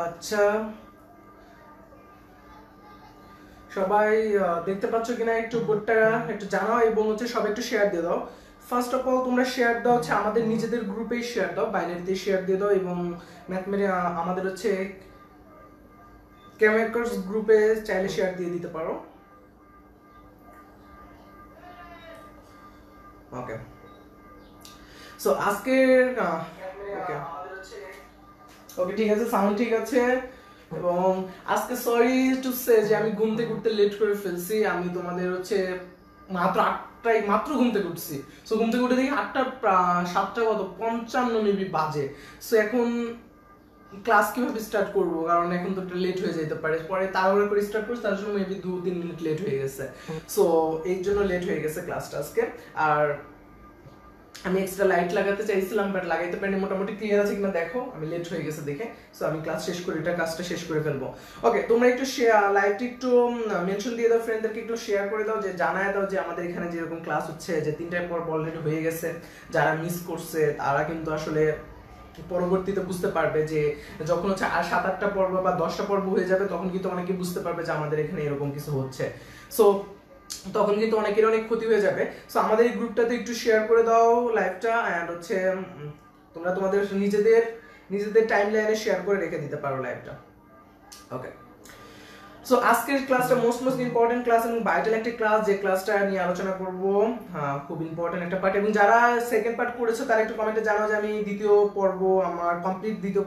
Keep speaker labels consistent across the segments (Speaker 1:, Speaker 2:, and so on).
Speaker 1: আচ্ছা, সবাই দেখতে পাচ্ছ কিনা একটু বোর্ডটা একটু জানাও, এবং হচ্ছে সবাই একটু শেয়ার দিয়ে দাও। ফার্স্ট অফ অল তোমরা শেয়ার দাও হচ্ছে আমাদের নিজেদের গ্রুপেই শেয়ার দাও, বাইনারিতে শেয়ার দিয়ে দাও, এবং আমাদের হচ্ছে কেমেকার্স গ্রুপে চাইলে শেয়ার দিয়ে দিতে পারো। ওকে, সো আজকের ওকে ঠিক আছে, সাউন্ড ঠিক আছে। এবং আজকে সরি টু সে যে আমি ঘুম থেকে উঠতে লেট করে ফেলছি। আমি তোমাদের হচ্ছে মাত্র ঘুম থেকে উঠছি। সো ঘুম থেকে উঠে দেখি 7টা কত 55 মেবি বাজে। সো এখন ক্লাস কিভাবে স্টার্ট করবো, কারণ এখন তো লেট হয়ে যেতে পারে। পরে তাড়াহুড়ো করে স্টার্ট করছি, তার জন্য মেবি 2-3 মিনিট লেট হয়ে গেছে। সো এই জন্য লেট হয়ে গেছে ক্লাসটা আজকে। আর আমি এক্সট্রা লাইট লাগাতে চাইছিলাম, বাট লাগাইতে পারিনি। মোটামুটি ক্লিয়ার আছে কিনা দেখো, আমি লেট হয়ে গেছে দেখে। সো আমি ক্লাস শেষ করে কাজটা শেষ করে ফেলবো। ওকে, তোমরা একটু লাইভটা একটু মেনশন দিয়ে দাও, ফ্রেন্ডদেরকে একটু শেয়ার করে দাও, যে জানায় দাও যে আমাদের এখানে যেরকম ক্লাস হচ্ছে, যে 3টার পর অলরেডি হয়ে গেছে। যারা মিস করছে তারা কিন্তু আসলে পরবর্তীতে বুঝতে পারবে, যে যখন হচ্ছে আর 7-8টা পর্ব বা 10টা পর্ব হয়ে যাবে, তখন কিন্তু অনেকে বুঝতে পারবে যে আমাদের এখানে এরকম কিছু হচ্ছে। সো তখন কিন্তু অনেকের অনেক ক্ষতি হয়ে যাবে। সো আমাদের এই গ্রুপটাতে একটু শেয়ার করে দাও লাইভটা, এন্ড হচ্ছে তোমরা তোমাদের নিজেদের টাইম লাইনে শেয়ার করে রেখে দিতে পারো লাইভটা। ওকে, সো আজকের ক্লাসটা মোস্ট ইম্পর্টেন্ট ক্লাস এবং ভাইটাল একটা ক্লাস, যে ক্লাসটা নিয়ে আলোচনা করব। হ্যাঁ, খুব ইম্পর্টেন্ট একটা পার্ট। এবং যারা সেকেন্ড পার্ট করেছো তারা একটু কমেন্টে জানাও যে আমি দ্বিতীয়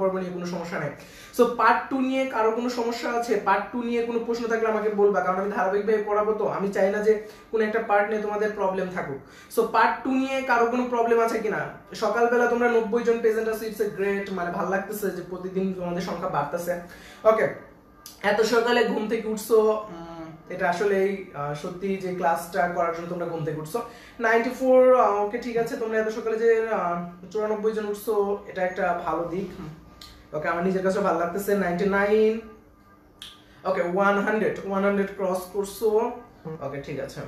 Speaker 1: পর্ব নিয়ে কোনো সমস্যা নাই। সো পার্ট 2 নিয়ে কারো কোনো সমস্যা আছে, পার্ট 2 নিয়ে কোনো প্রশ্ন থাকলে আমাকে বলবা, কারণ আমি ধারাবাহিকভাবে পড়াবো, তো আমি চাই না যে কোনো একটা পার্ট নিয়ে তোমাদের প্রবলেম থাকুক। সো পার্ট 2 নিয়ে কারো কোনো প্রবলেম আছে কিনা? সকালবেলা তোমরা 90 জন প্রেজেন্ট আছো, ইটস এ গ্রেট, মানে ভালো লাগতেছে যে প্রতিদিন তোমাদের সংখ্যা বাড়তেছে। ওকে, এত সকালে ঘুম থেকে উঠছো, এটা আসলেই সত্যি যে ক্লাসটা করার জন্য তোমরা ঘুম থেকে উঠছো। 94, ওকে ঠিক আছে, তোমরা এত সকালে যে 94 জন উঠছো, এটা একটা ভালো দিক। ওকে, আমার নিজের কাছে ভালো লাগতেছে। 99, ওকে 100 ক্রস করছো। ওকে ঠিক আছে।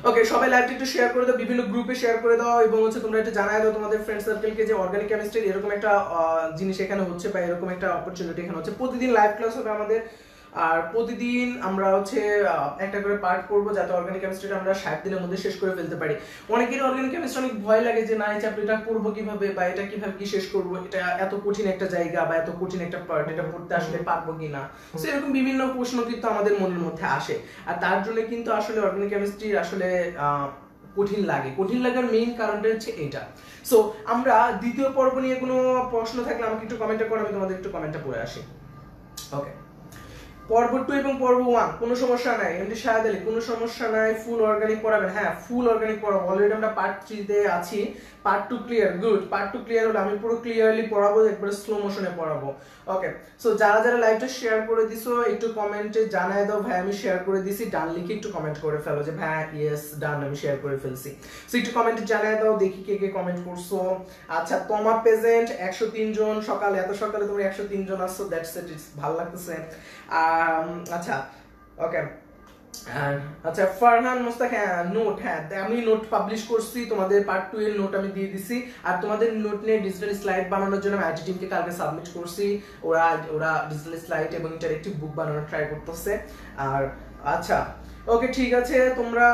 Speaker 1: ওকে, সবাই লাইভটা একটু শেয়ার করে দাও, বিভিন্ন গ্রুপে শেয়ার করে দাও, এবং হচ্ছে তোমরা এটা জানায় দাও তোমাদের ফ্রেন্ড সার্কেলকে যে অর্গানিক কেমিস্ট্রি এরকম একটা জিনিস এখানে হচ্ছে, বা এরকম একটা অপরচুনিটি এখানে হচ্ছে। প্রতিদিন লাইভ ক্লাস হবে আমাদের আর প্রতিদিন আমরা হচ্ছে একটা করে পার্ট করব, যাতে অর্গানিক কেমিস্ট্রিটা আমরা 60 দিনের মধ্যে শেষ করে ফেলতে পারি। অনেকেরই অর্গানিক কেমিস্ট্রি অনেক ভয় লাগে যে না এই চ্যাপ্টারটা পড়বো কিভাবে, বা এটা কিভাবে কি শেষ করব, এটা এত কঠিন একটা জায়গা বা এত কঠিন একটা পার্ট, এটা পড়তে আসলে পারবো কিনা। সো এরকম বিভিন্ন প্রশ্ন কিন্তু আমাদের মনের মধ্যে আসে। আর তার জন্য কিন্তু আসলে অর্গানিক কেমিস্ট্রি আসলে কঠিন লাগে। কঠিন লাগার মেইন কারণটা হচ্ছে এটা। সো আমরা দ্বিতীয় পর্ব নিয়ে কোনো প্রশ্ন থাকলে আমাকে একটু কমেন্টে করো, আমি তোমাদের একটু কমেন্টে পড়ে আসি। ওকে, পর্ব 2 এবং পর্ব 1 কোনো সমস্যা নাই। এমডি শাহাদ আলী কোনো সমস্যা নাই, ফুল অর্গানিক পড়াবেন। হ্যাঁ, ফুল অর্গানিক পড়াবো। অলরেডি আমরা পার্ট 3 তে আছি, part 2 clear. Good, part 2 clear হলে আমি পুরো ক্লিয়ারলি পড়াবো, একবারে স্লো মোশনে পড়াবো। ওকে, সো যারা যারা লাইভটা শেয়ার করে দিছো একটু কমেন্টে জানায় দাও ভাই আমি শেয়ার করে দিছি। ডান লিখে একটু কমেন্ট করে ফেলো যে ভাই ইয়েস ডান, আমি শেয়ার করে ফেলছি। সো একটু কমেন্টে জানায় দাও, দেখি কে কে কমেন্ট করছো। আচ্ছা, তোমা প্রেজেন্ট 103 জন, সকালে এত সকালে তোমরা 103 জন আসছো, দ্যাটস ইট, ভালো লাগতেছে। আচ্ছা, ওকে, আচ্ছা ফারহান মুস্তাক, হ্যাঁ নোট, হ্যাঁ আমি নোট পাবলিশ করছি, তোমাদের পার্ট 2 এর নোট আমি দিয়ে দিছি। আর তোমাদের নোট নিয়ে ডিজিটাল স্লাইড বানানোর জন্য আমি আইটি টিমকে কালকে সাবমিট করছি। ওরা ডিজিটাল স্লাইড এবং ইন্টারেক্টিভ বুক বানানোর ট্রাই করতেছে। আর আচ্ছা, ওকে ঠিক আছে, তোমরা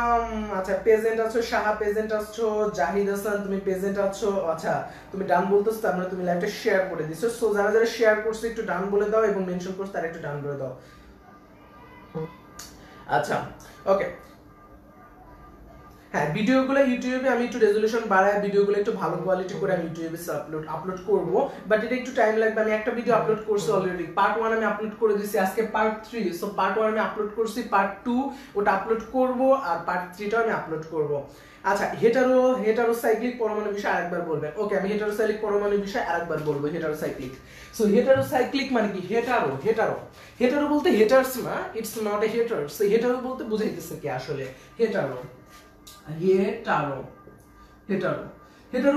Speaker 1: আচ্ছা প্রেজেন্ট আছো, সাহা প্রেজেন্ট আছো, জাহিদ হাসান তুমি প্রেজেন্ট আছো। আচ্ছা, তুমি ডান বলতেছো, তার মানে তুমি লাইভটা শেয়ার করে দিছো। সো যারা যারা শেয়ার করছো একটু ডান বলে দাও, এবং মেনশন করছো তারা একটু ডান বলে দাও। আচ্ছা, ওকে, হ্যাঁ ভিডিওগুলো ইউটিউবে আমি একটু রেজোলিউশন বাড়ায় ভিডিওগুলো একটু ভালো কোয়ালিটি করে আমি ইউটিউবে আপলোড করব, বাট এটা একটু টাইম লাগবে। আমি একটা ভিডিও আপলোড করছি অলরেডি, পার্ট 1 আমি আপলোড করে দিয়েছি, আজকে পার্ট 3। সো পার্ট 1 আমি আপলোড করছি, পার্ট 2 ওটা আপলোড করব, আর পার্ট 3টাও আমি আপলোড করব। আচ্ছা, হেটারোসাইক্লিক পরমাণু বিষয় আরেকবার বলবেন। ওকে, আমি হেটারোসাইক্লিক পরমাণু বিষয় আরেকবার বলবো। হেটারোসাইক্লিক, সো হেটারোসাইক্লিক মানে কি? হেটারো বলতে হেটার্স না, it's not a haters. Hetero বলতে বুঝাইতেছে কি আসলে? হেটারো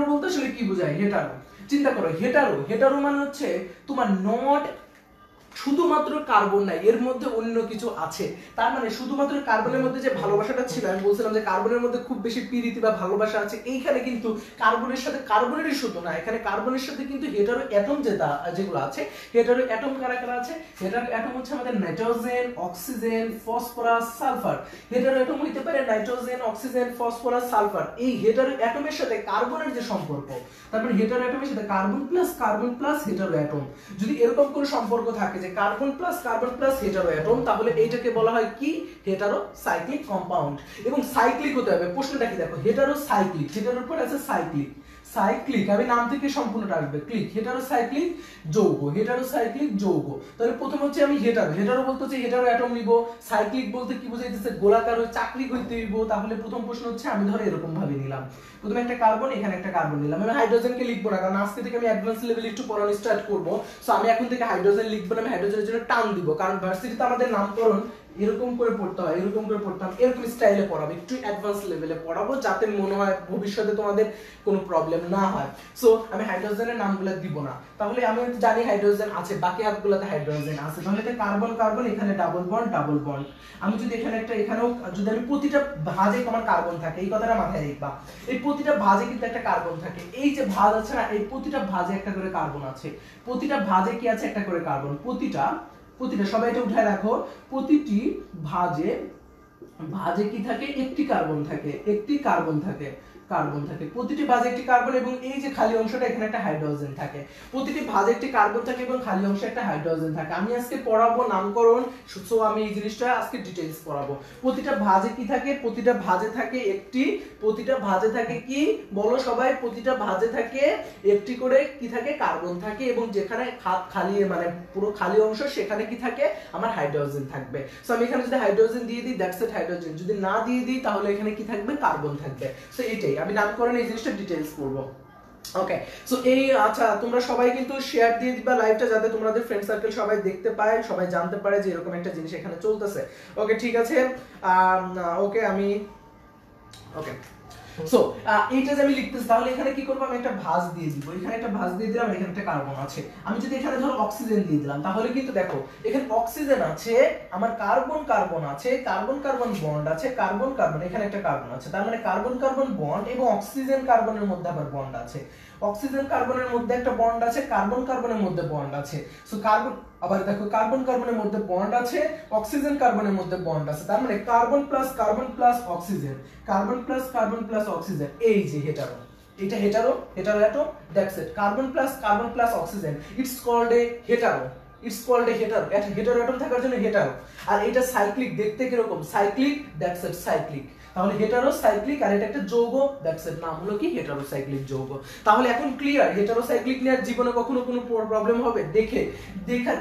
Speaker 1: বলতে আসলে কি বোঝায়? হেটারো, চিন্তা করো, হেটারো মানে হচ্ছে তোমার নট শুধুমাত্র কার্বন নাই, এর মধ্যে অন্য কিছু আছে। তার মানে শুধুমাত্র কার্বনের মধ্যে যে ভালোবাসাটা ছিল, আমি বলছিলাম যে কার্বনের মধ্যে খুব বেশি প্রীতি বা ভালোবাসা আছে, এইখানে কিন্তু কার্বনের সাথে কার্বনেরই শুধু না, এখানে কার্বনের সাথে কিন্তু হেটারো অ্যাটম যেগুলো আছে, হেটারো অ্যাটম কারা কারা আছে? হেটারো অ্যাটম হচ্ছে আমাদের nitrogen, oxygen, phosphorus, sulphur. Hetero atom হইতে পারে নাইট্রোজেন, অক্সিজেন, ফসফরাস, সালফার। এই হেটারো অ্যাটমের সাথে কার্বনের যে সম্পর্ক, তারপরে হেটারো অ্যাটমের সাথে কার্বন প্লাস হেটারো অ্যাটম, যদি এরকম কোনো সম্পর্ক থাকে যে কার্বন প্লাস হেটারো অ্যাটম, তাহলে এইটাকে বলা হয় কি? Hetero cyclic compound. এবং সাইক্লিক হতে হবে। প্রশ্নটা কি দেখো, হেটারো সাইক্লিক, হেটারোর পর আছে সাইক্লিক। আমি নাম থেকে সম্পূর্ণটা আসবে ক্লিক, হেটারোসাইক্লিক যৌগ। তাহলে প্রথম হচ্ছে আমি হেটারো বলতে হচ্ছে হেটারো অ্যাটম নিব, সাইক্লিক বলতে কি বোঝাইতেছে? গোলাকার চাকরিক হইতে হইব। তাহলে প্রথম প্রশ্ন হচ্ছে আমি ধরো এরকম ভাবে নিলাম, প্রথমে একটা কার্বন, এখানে একটা কার্বন নিলাম। আমি হাইড্রোজেনকে লিখবো না, কারণ আজকে থেকে আমি অ্যাডভান্স লেভেল একটু পড়ানো স্টার্ট করব। সো আমি এখন থেকে হাইড্রোজেন লিখবো না, আমি হাইড্রোজেনের জন্য টান দিব, কারণ ভার্সিটিতে আমাদের নামকরণ এরকম করে পড়তে হয়, এরকম করে পড়তাম, এরকম স্টাইলে পড়াবো, একটু অ্যাডভান্স লেভেলে পড়াবো, যাতে মনে হয় ভবিষ্যতে তোমাদের কোনো প্রবলেম না হয়। সো আমি হাইড্রোজেনের নামগুলো দিব না। তাহলে আমি জানি হাইড্রোজেন আছে, বাকি হাতগুলোতে হাইড্রোজেন আছে, তাহলে এটা কার্বন, এখানে ডাবল বন্ড। আমি যদি এখানেও যদি আমি প্রতিটা ভাজে তোমার কার্বন থাকে, এই কথাটা মাথায় রাখবা, এই প্রতিটা ভাজে কিন্তু একটা কার্বন থাকে। এই যে ভাজ আছে না, এই প্রতিটা ভাজে একটা করে কার্বন আছে, প্রতিটা ভাজে কি আছে? একটা করে কার্বন। প্রতিটা সবাই এটা উঠায় রাখো, প্রতিটি ভাজে কি থাকে? একটি কার্বন থাকে, প্রতিটি ভাজে একটি কার্বন, এবং এই যে খালি অংশটা, এখানে একটা হাইড্রোজেন থাকে। প্রতিটি ভাজে একটি কার্বন থাকে এবং খালি অংশে একটা হাইড্রোজেন থাকে। আমি আজকে পড়াবো নামকরণ, সো আমি এই জিনিসটা আজকে ডিটেইলস পড়াবো। প্রতিটা ভাজে কি থাকে? প্রতিটা ভাজে থাকে কি বলো সবাই? প্রতিটা ভাজে থাকে একটি করে কি থাকে? কার্বন থাকে, এবং যেখানে খালি মানে পুরো খালি অংশ, সেখানে কি থাকে? আমার হাইড্রোজেন থাকবে। সো আমি এখানে যদি হাইড্রোজেন দিয়ে দিই, দ্যাটস ইট হাইড্রোজেন। যদি না দিয়ে দিই, তাহলে এখানে কি থাকবে? কার্বন থাকবে। সো এটাই আমি নামকরণ এই জিনিসটা ডিটেইলস করব। ওকে, সো এই আচ্ছা, তোমরা সবাই কিন্তু শেয়ার দিয়ে দিবা লাইভটা, যাতে তোমাদের ফ্রেন্ড সার্কেল সবাই দেখতে পায়, সবাই জানতে পারে যে এরকম একটা জিনিস এখানে চলতেছে। ওকে ঠিক আছে, ওকে আমি ওকে, সো এইটা যে আমি লিখতেছি, তাহলে এখানে কি করব? আমি একটা ভাঁজ দিয়ে দিব, এখানে একটা ভাঁজ দিয়ে দিলাম, এখানে একটা কার্বন আছে। আমি যদি এখানে ধরো অক্সিজেন দিয়ে দিলাম, তাহলে কিন্তু দেখো এখানে অক্সিজেন আছে, আমার কার্বন আছে, কার্বন বন্ড আছে, কার্বন এখানে একটা কার্বন আছে। তার মানে কার্বন বন্ড, এবং অক্সিজেন কার্বনের মধ্যে আবার বন্ড আছে, অক্সিজেন কার্বনের মধ্যে একটা বন্ড আছে, কার্বনের মধ্যে বন্ড আছে। সো আবার দেখো কার্বন কার্বনের মধ্যে বন্ড আছে, অক্সিজেন কার্বনের মধ্যে বন্ড আছে, তার মানে carbon plus oxygen, carbon plus oxygen, এই যে হেটারো, এটা hetero atom, that's it, carbon plus oxygen, it's called a hetero, একটা হেটারো অ্যাটম থাকার জন্য হেটারো। আর এটা সাইক্লিক, দেখতে কিরকম সাইক্লিক, দ্যাটস ইট সাইক্লিক। তাহলে হেটারো সাইক্লিক, আর এটা একটা যৌগ, দ্যাটস ইট, নাম হলো কি হেটারো সাইক্লিক যৌগ। তাহলে এখন ক্লিয়ার, হেটারো সাইক্লিক নিয়ে জীবনে কখনো কোনো প্রবলেম হবে?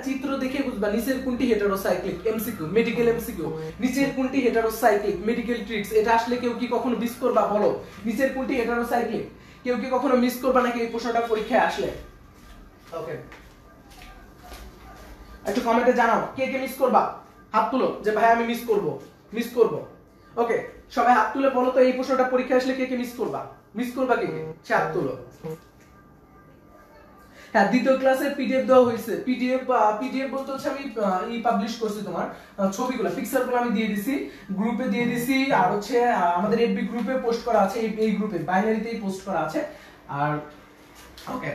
Speaker 1: চিত্র দেখে বুঝবা নিচের কোনটি hetero cyclic, MCQ, medical MCQ, নিচের কোনটি হেটারো সাইক্লিক, মেডিকেল ট্রিক্স, এটা আসলে কেউ কি কখনো মিস করবা? বলো, নিচের কোনটি হেটারো সাইক্লিক, কেউ কি কখনো মিস করবা নাকি এই প্রশ্নটা পরীক্ষায় আসলে? ওকে, একটু কমেন্টে জানাও কে কে মিস করবা, হাত তুলো যে ভাই আমি মিস করব। ওকে, সবাই হাত তুলে বলো তো এই প্রশ্নটা পরীক্ষা আসলে কে কে মিস করবা কে কে, হাত তুলো। হ্যাঁ, দ্বিতীয় ক্লাসের পিডিএফ দেওয়া হয়েছে, পিডিএফ বলতে হচ্ছে আমি পাবলিশ করছি, তোমার ছবিগুলো পিকচারগুলো আমি দিয়ে দিছি, গ্রুপে দিয়ে দিছি, আর হচ্ছে আমাদের এফবি গ্রুপে পোস্ট করা আছে, এই গ্রুপে বাইনারিতেই পোস্ট করা আছে। আর ওকে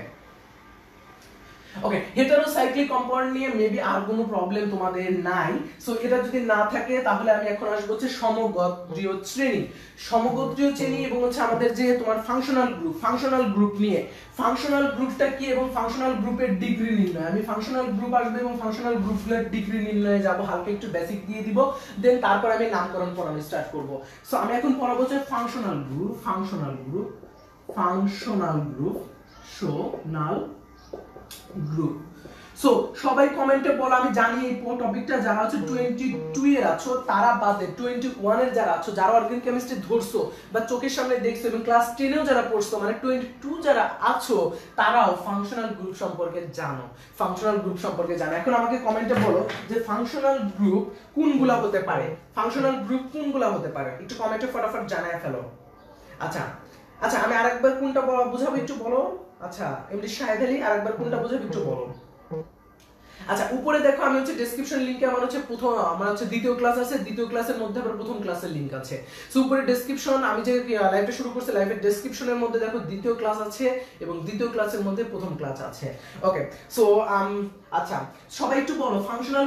Speaker 1: হেটারোসাইক্লিক কম্পাউন্ড নিয়ে মেবি আর কোনো প্রবলেম তোমাদের নাই। সো এটা যদি না থাকে তাহলে আমি এখন আসবো হচ্ছে সমগোত্রীয় শ্রেণী এবং হচ্ছে আমাদের যে তোমার ফাংশনাল গ্রুপ নিয়ে। ফাংশনাল গ্রুপটা কি এবং ফাংশনাল গ্রুপের ডিগ্রি নির্ণয়, আমি ফাংশনাল গ্রুপ আসবে এবং ফাংশনাল গ্রুপগুলোর ডিগ্রি নির্ণয়ে যাব, হালকা একটু বেসিক দিয়ে দিব, দেন তারপর আমি নামকরণ পড়ানো স্টার্ট করব। সো আমি এখন পড়াবো যে ফাংশনাল গ্রুপ গ্রুপ। সো সবাই কমেন্টে বলো, আমি জানি এই টপিকটা যারা হচ্ছে 22 এর আছো তারা বাদে 21 এর যারা আছো, যারা অর্গানিক কেমিস্ট্রি ধরছো বা চোখের সামনে দেখছো এবং ক্লাস 10 এও যারা পড়ছো, মানে 22 যারা আছো তারাও ফাংশনাল গ্রুপ সম্পর্কে জানো, এখন আমাকে কমেন্টে বলো যে ফাংশনাল গ্রুপ কোনগুলা হতে পারে, একটু কমেন্টে ফটাফট জানায় ফেলো। আচ্ছা, আমি আরেকবার কোনটা বুঝাবো একটু বলো। আচ্ছা, এমডি শাহেদ আলী আরেকবার কোনটা বুঝাবো একটু বলো। আচ্ছা, উপরে দেখো আমি হচ্ছে ডেসক্রিপশন লিংকে আমার হচ্ছে দ্বিতীয় ক্লাস আছে, দ্বিতীয় ক্লাসের মধ্যে আবার প্রথম ক্লাসের লিংক আছে। সো উপরে ডেসক্রিপশন, আমি যে লাইভটা শুরু করছি লাইভের ডেসক্রিপশনের মধ্যে দেখো দ্বিতীয় ক্লাস আছে এবং দ্বিতীয় ক্লাসের মধ্যে প্রথম ক্লাস আছে। ওকে, সো আচ্ছা সবাই একটু বলো ফাংশনাল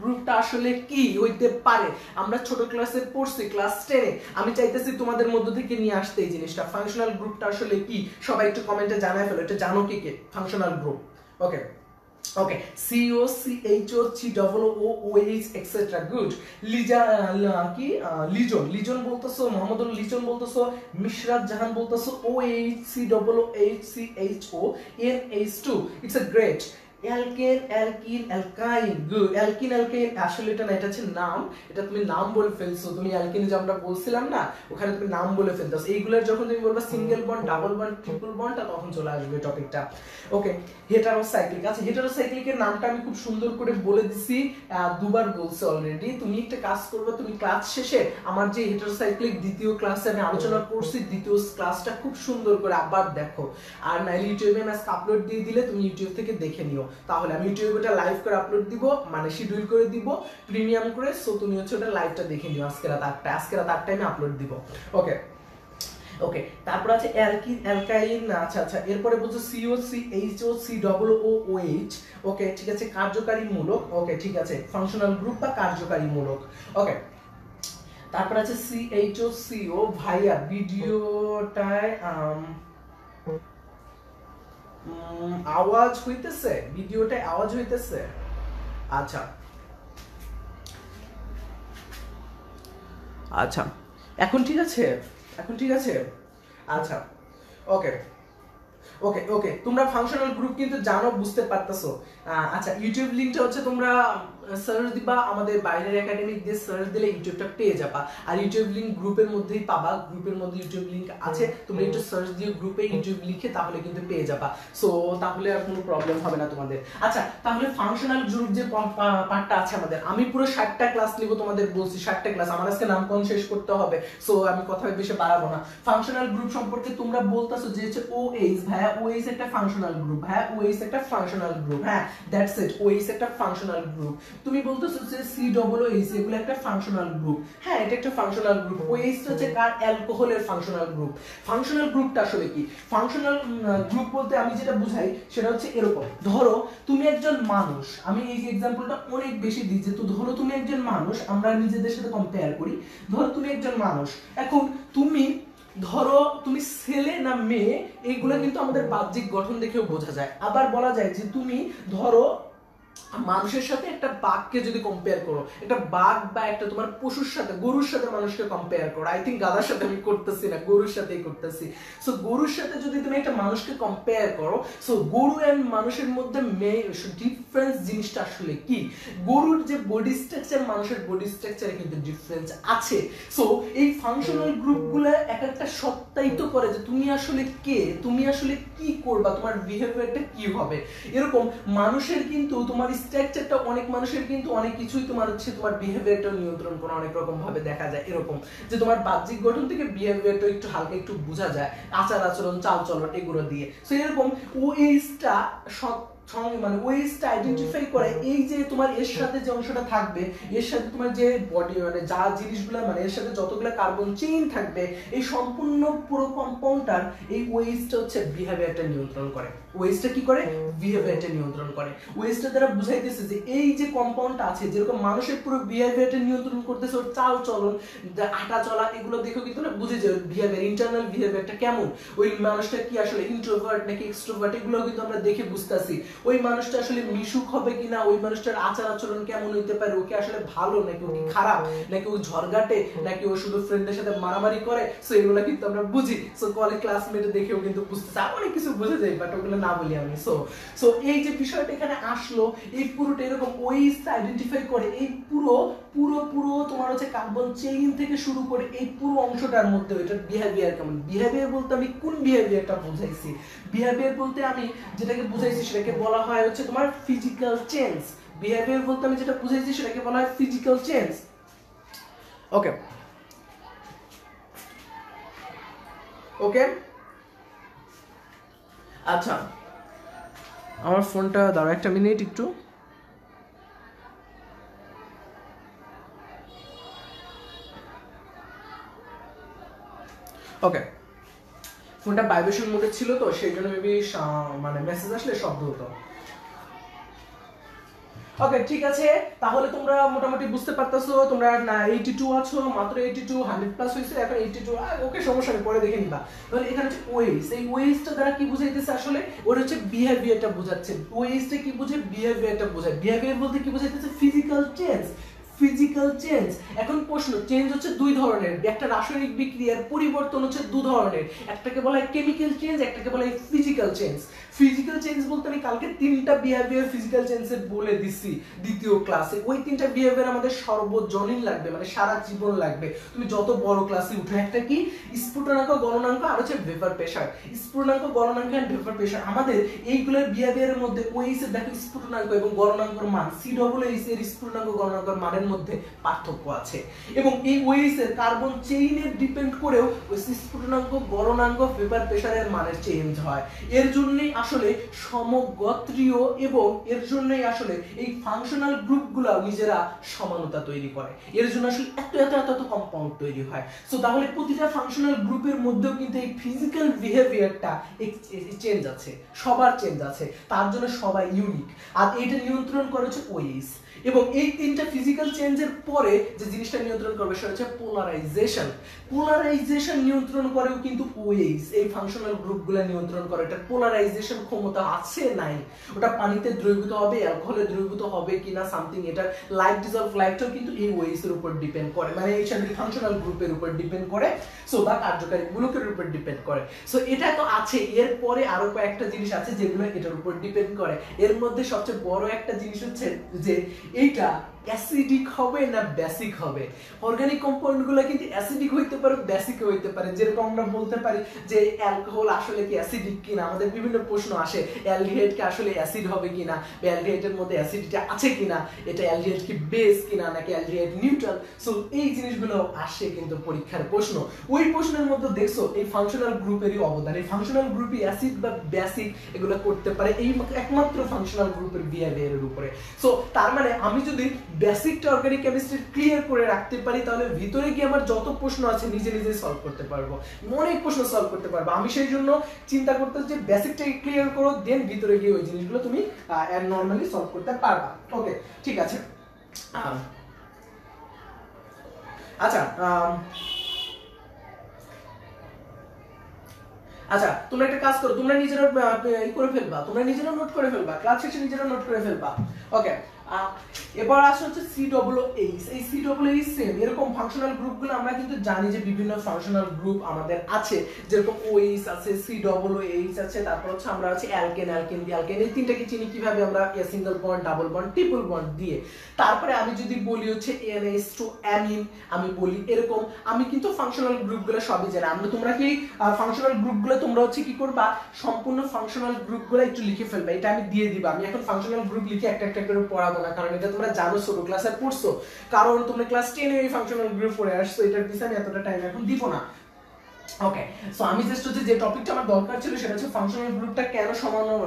Speaker 1: গ্রুপটা আসলে কি হইতে পারে। আমরা ছোট ক্লাসে পড়ছি, ক্লাস 10 এ, আমি চাইতেছি তোমাদের মধ্য থেকে নিয়ে আসতে এই জিনিসটা, ফাংশনাল গ্রুপটা আসলে কি। সবাই একটু কমেন্টে জানায় ফেলো, এটা জানো কে কে functional group. Okay, CO CHO COOH etc. Good. লিজন বলতেছো, মোহাম্মদুল লিজন বলতেছো, মিশরাত জাহান বলতেছো, OH COOH NH2, it's a great. অ্যালকাইন good. Alkyne আসলে এটা না, এটা হচ্ছে নাম, এটা তুমি নাম বলে ফেলছো, তুমি অ্যালকিন যে আমরা বলছিলাম না ওখানে তুমি নাম বলে ফেলতেছো। এইগুলোর যখন তুমি বলবা single bond, double bond, triple bond, তখন চলে আসবে টপিকটা। ওকে, হেটারোসাইক্লিক। আচ্ছা, হেটারোসাইক্লিকের নামটা আমি খুব সুন্দর করে বলে দিছি, দুবার বলছি অলরেডি। তুমি একটা কাজ করবে, তুমি ক্লাস শেষে আমার যে হেটারোসাইক্লিক দ্বিতীয় ক্লাসে আমি আলোচনা করছি, দ্বিতীয় ক্লাসটা খুব সুন্দর করে আবার দেখো, আর নাইলে ইউটিউবে আমি আজকে আপলোড দিয়ে দিলে তুমি ইউটিউব থেকে দেখে নিও, তাহলে আমি ইউটিউবে ওটা লাইভ করে আপলোড দিব, মানে শিডিউল করে দিব প্রিমিয়াম করে। সো তুমি হচ্ছে ওটা লাইভটা দেখে নিও আজকে রাত 8টায় আমি আপলোড দিব। ওকে, তারপর আছে অ্যালকাইন। আচ্ছা, এরপরে বলছো CO CHO COOH। ওকে, ঠিক আছে, কার্যকারী মূলক। ওকে, ঠিক আছে, ফাংশনাল গ্রুপ বা কার্যকারী মূলক। ওকে, তারপর আছে CHO ভাইয়া ভিডিওটায় আওয়াজ হইতেছে, ভিডিওটায় আওয়াজ হইতেছে। আচ্ছা, এখন ঠিক আছে। আচ্ছা, ওকে, তোমরা ফাংশনাল গ্রুপ কিন্তু জানো, বুঝতে পারতেছো। আচ্ছা, ইউটিউব লিংকটা হচ্ছে তোমরা সার্চ দিবা, আমাদের বাইরের একাডেমিক দিয়ে সার্চ দিলে ইউটিউবটা পেয়ে যাবা, আর ইউটিউব লিংক গ্রুপের মধ্যেই পাবা, গ্রুপের মধ্যে ইউটিউব লিংক আছে, তোমরা একটু সার্চ দিয়ে গ্রুপে ইউটিউব লিখে তাহলে কিন্তু পেয়ে যাবা। সো তাহলে আর কোনো প্রবলেম হবে না তোমাদের। আচ্ছা, তাহলে ফাংশনাল গ্রুপ যে পার্টটা আছে আমাদের, আমি পুরো 60টা ক্লাস নিব, তোমাদের বলছি 60টা ক্লাস, আমার আজকে নামকরণ শেষ করতে হবে। সো আমি কথা বেশি বাড়াবো না। ফাংশনাল গ্রুপ সম্পর্কে তোমরা বলতাছো যে হচ্ছে OH, ভাইয়া OH একটা ফাংশনাল গ্রুপ, হ্যাঁ দ্যাটস ইট, OH একটা ফাংশনাল গ্রুপ। তুমি বলতেছো যে COOH এগুলো একটা ফাংশনাল গ্রুপ। হ্যাঁ, এটা একটা ফাংশনাল গ্রুপ। OH হচ্ছে কার? অ্যালকোহলের ফাংশনাল গ্রুপ। ফাংশনাল গ্রুপটা আসলে কি? ফাংশনাল গ্রুপ বলতে আমি যেটা বুঝাই সেটা হচ্ছে এরকম, ধরো তুমি একজন মানুষ, আমি এই এক্সাম্পলটা অনেক বেশি দিই যে, তো ধরো তুমি একজন মানুষ, আমরা নিজেদের সাথে কম্পেয়ার করি, ধরো তুমি একজন মানুষ, এখন ধরো তুমি ছেলে না মেয়ে, এইগুলা কিন্তু আমাদের বাহ্যিক গঠন দেখেও বোঝা যায়। আবার বলা যায় যে তুমি ধরো মানুষের সাথে একটা বাঘকে যদি কম্পেয়ার করো, একটা বাঘ বা একটা তোমার পশুর সাথে, গরুর সাথে মানুষকে কম্পেয়ার করো, আই থিঙ্ক গাধার সাথে আমি করতেছি না, গরুর সাথেই করতেছি। সো গরুর সাথে যদি তুমি একটা মানুষকে কম্পেয়ার করো, সো গরু এন্ড মানুষের মধ্যে ডিফারেন্স জিনিসটা আসলে কি? গরুর যে বডি স্ট্রাকচার, মানুষের বডি স্ট্রাকচারে কিন্তু ডিফারেন্স আছে। সো এই ফাংশনাল গ্রুপগুলো এক একটা সত্যায়িত করে যে তুমি আসলে কে, তুমি আসলে কি করবা, তোমার বিহেভিয়ারটা কি হবে। এরকম মানুষের কিন্তু তোমার স্ট্রাকচারটা, অনেক মানুষের কিন্তু অনেক কিছুই তোমার হচ্ছে তোমার বিহেভিয়ারটা নিয়ন্ত্রণ করা অনেক রকম ভাবে দেখা যায়। এরকম যে তোমার বাহ্যিক গঠন থেকে বিহেভিয়ারটা একটু হালকা একটু বোঝা যায়, আচার আচরণ, চাল চলন এগুলো দিয়ে। সো এরকম ওএইচটা মানে ওয়েস্টটা আইডেন্টিফাই করে, এই যে তোমার এর সাথে যে অংশটা থাকবে, এর সাথে তোমার যে বডি মানে যা জিনিসগুলো, মানে এর সাথে যতগুলো কার্বন চেইন থাকবে, এই সম্পূর্ণ পুরো কম্পাউন্ডটার এই ওয়েস্টটা হচ্ছে বিহেভিয়ারটা নিয়ন্ত্রণ করে। ওয়েস্টটা কি করে? বিহেভিয়ারটা নিয়ন্ত্রণ করে। ওয়েস্টটা দ্বারা বুঝাইতেছে যে এই যে কম্পাউন্ডটা আছে, যেরকম মানুষের পুরো বিহেভিয়ারটা নিয়ন্ত্রণ করতেছে, ওর চাল চলন, হাঁটা চলা, এগুলো দেখো কিন্তু না বুঝে যায় বিহেভিয়ার, ইন্টারনাল বিহেভিয়ারটা কেমন, ওই মানুষটা কি আসলে ইন্ট্রোভার্ট নাকি এক্সট্রোভার্ট, এগুলো কিন্তু আমরা দেখে বুঝতেছি। ওই মানুষটা আসলে মিশুক হবে কিনা, ওই মানুষটার আচার আচরণ কেমন হইতে পারে, ওকে আসলে ভালো নাকি ও কি খারাপ, নাকি ও ঝরগাটে, নাকি ও শুধু ফ্রেন্ডের সাথে মারামারি করে। সো এগুলো কিন্তু আমরা বুঝি। সো কলেজ ক্লাসমেটে দেখেও কিন্তু বুঝতেছে, অনেক কিছু বুঝে যায়, বাট ওগুলো না বলি আমি। সো এই যে বিষয়টা এখানে আসলো, এই পুরোটা এরকম ওয়েস্ট আইডেন্টিফাই করে, এই পুরো পুরো পুরো তোমার হচ্ছে কার্বন চেইন থেকে শুরু করে এই পুরো অংশটার মধ্যে এটার বিহেভিয়ার কেমন। বিহেভিয়ার বলতে আমি কোন বিহেভিয়ারটা বুঝাইছি? বিহেভিয়ার বলতে আমি যেটাকে বুঝাইছি সেটাকে বলা হয় হচ্ছে তোমার ফিজিক্যাল চেঞ্জ। বিহেভিয়ার বলতে আমি যেটা বুঝাইছি সেটাকে বলা হয় ফিজিক্যাল চেঞ্জ। ওকে ওকে আচ্ছা, আমার ফোনটা দাঁড়া একটা মিনিট একটু। ওকে, ফোনটা ভাইব্রেশন মোডে ছিল তো সেই জন্য মেবি মানে মেসেজ আসলে শব্দ হতো। ওকে ঠিক আছে, তাহলে তোমরা মোটামুটি বুঝতে পারতেছো, তোমরা না 82 আছো, মাত্র 82, 100 প্লাস হইছে, এখন 82। ওকে সমস্যা নেই, পরে দেখে নিবা। তাহলে এখানে হচ্ছে ওয়েস, এই ওয়েসটা দ্বারা কি বুঝাইতেছে? আসলে ওর হচ্ছে বিহেভিয়ারটা বোঝাচ্ছে। ওয়েসটা কি বুঝে? বিহেভিয়ারটা বোঝায়। বিহেভিয়ার বলতে কি বুঝাইতেছে? Physical change. Physical change. এখন প্রশ্ন, চেঞ্জ হচ্ছে দুই ধরনের, একটা রাসায়নিক বিক্রিয়ার পরিবর্তন হচ্ছে দু ধরনের, একটাকে বলা হয় কেমিক্যাল চেঞ্জ, একটাকে বলা হয় ফিজিক্যাল চেঞ্জ। ফিজিক্যাল চেঞ্জ বলতে আমি কালকে 3টা বিহেভিয়ার ফিজিক্যাল চেঞ্জের বলে দিছি দ্বিতীয় ক্লাসে। ওই 3টা বিহেভিয়ার আমাদের সর্বজনীন লাগবে, মানে সারা জীবন লাগবে, তুমি যত বড় ক্লাসে উঠো। একটা কি? স্ফুটনাঙ্ক, গলনাঙ্ক, আর হচ্ছে ভেপার প্রেসার। স্ফুটনাঙ্ক, গলনাঙ্ক এন্ড ভেপার প্রেসার, আমাদের এইগুলোর বিহেভিয়ারের মধ্যে ওএইচ এর দেখো স্ফুটনাঙ্ক এবং গলনাঙ্কর মান, COOH এর স্ফুটনাঙ্ক গলনাঙ্কর মানের মধ্যে পার্থক্য আছে। এবং এই ওএইচ এর কার্বন চেইনের ডিপেন্ড করেও ওই স্ফুটনাঙ্ক, গলনাঙ্ক, ভেপার প্রেসারের মানের চেঞ্জ হয়। এর জন্যই আসলে সমগোত্রীয় এবং এর জন্যই আসলে এই ফাংশনাল গ্রুপগুলো নিজেরা সমানতা তৈরি করে। এর জন্য আসলে এত এত এত এত কম্পাউন্ড তৈরি হয়। সো তাহলে প্রতিটা ফাংশনাল গ্রুপের মধ্যেও কিন্তু এই ফিজিক্যাল বিহেভিয়ারটা চেঞ্জ আছে, সবার চেঞ্জ আছে, তার জন্য সবাই ইউনিক। আর এটা নিয়ন্ত্রণ করে হচ্ছে ওএইচ। এবং এই 3টা ফিজিক্যাল চেঞ্জের পরে যে জিনিসটা নিয়ন্ত্রণ করবে সেটা হচ্ছে পোলারাইজেশন। পোলারাইজেশন নিয়ন্ত্রণ করেও কিন্তু ওএইচ, এই ফাংশনাল গ্রুপগুলো নিয়ন্ত্রণ করে। এটা পোলারাইজেশন ক্ষমতা আছে নাই, ওটা পানিতে দ্রবীভূত হবে, অ্যালকোহলে দ্রবীভূত হবে কিনা সামথিং, এটা লাইট ডিসলভ লাইটটাও কিন্তু এই ওএইচ এর উপর ডিপেন্ড করে, মানে এই ফাংশনাল গ্রুপের উপর ডিপেন্ড করে। সো বা কার্যকারী মূলকের উপর ডিপেন্ড করে। সো এটা তো আছে, এর পরে আরো কয়েকটা জিনিস আছে যেগুলো এটার উপর ডিপেন্ড করে। এর মধ্যে সবচেয়ে বড় একটা জিনিস হচ্ছে যে এইটা অ্যাসিডিক হবে না বেসিক হবে। অর্গানিক কম্পাউন্ডগুলো কিন্তু অ্যাসিডিক হইতে পারে, বেসিক হইতে পারে। যেরকম আমরা বলতে পারি যে অ্যালকোহল আসলে কি অ্যাসিডিক কিনা, আমাদের বিভিন্ন প্রশ্ন আসে অ্যালডিহাইড কি আসলে অ্যাসিড হবে কিনা, বা অ্যালডিহাইডের মধ্যে অ্যাসিডিটি আছে কিনা, এটা অ্যালডিহাইড কি বেস কিনা নাকি অ্যালডিহাইড নিউট্রাল। সো এই জিনিসগুলো আসে কিন্তু পরীক্ষার প্রশ্ন। ওই প্রশ্নের মধ্যে দেখছো এই ফাংশনাল গ্রুপেরই অবদান। এই ফাংশনাল গ্রুপই অ্যাসিড বা বেসিক এগুলো করতে পারে এই একমাত্র ফাংশনাল গ্রুপের বিহেভিয়ারের উপরে। সো তার মানে আমি যদি বেসিকটা অর্গানিক কেমিস্ট্রি ক্লিয়ার করে রাখতে পারি তাহলে ভিতরে গিয়ে আমার যত প্রশ্ন আছে নিজে নিজে সলভ করতে পারবো, অনেক প্রশ্ন সলভ করতে পারবো। আমি সেই জন্য চিন্তা করতেছি যে বেসিকটাকে ক্লিয়ার করো, দেন ভিতরে গিয়ে ওই জিনিসগুলো তুমি নর্মালি সলভ করতে পারবা। ওকে ঠিক আছে। আচ্ছা আচ্ছা তোমরা একটা কাজ করো, তোমরা নিজেরা ই করে ফেলবা, তোমরা নিজেরা নোট করে ফেলবা, ক্লাস শেষে নিজেরা নোট করে ফেলবা। ওকে এবার আসে হচ্ছে COOH। এই COOH সেম এরকম ফাংশনাল গ্রুপগুলো আমরা কিন্তু জানি যে বিভিন্ন ফাংশনাল গ্রুপ আমাদের আছে, যেরকম OH আছে, COOH আছে, তারপর হচ্ছে আমরা আছে অ্যালকেন, অ্যালকেন দিয়ে অ্যালকেন, এই তিনটাকে চিনি কিভাবে আমরা single bond, double bond, triple bond দিয়ে। তারপরে আমি যদি বলি হচ্ছে NH2 অ্যামিন, আমি বলি এরকম, আমি কিন্তু ফাংশনাল গ্রুপগুলো সবই জানি। আমরা তোমরা কি ফাংশনাল গ্রুপগুলো তোমরা হচ্ছে কি করবা, সম্পূর্ণ ফাংশনাল গ্রুপগুলো একটু লিখে ফেলবা, এটা আমি দিয়ে দিবা। আমি এখন ফাংশনাল গ্রুপ লিখে একটা একটা করে পড়াবো না, কারণ এটা তোমরা জানো ছোট ক্লাসে পড়ছো, কারণ তোমরা ক্লাস 10 এ এই ফাংশনাল গ্রুপ পড়ে আসছো, এটার পিছনে আমি এতটা টাইম এখন দিব না। ওকে সো আমি জাস্ট হচ্ছে যে টপিকটা আমার দরকার ছিল সেটা হচ্ছে ফাংশনাল গ্রুপটা কেন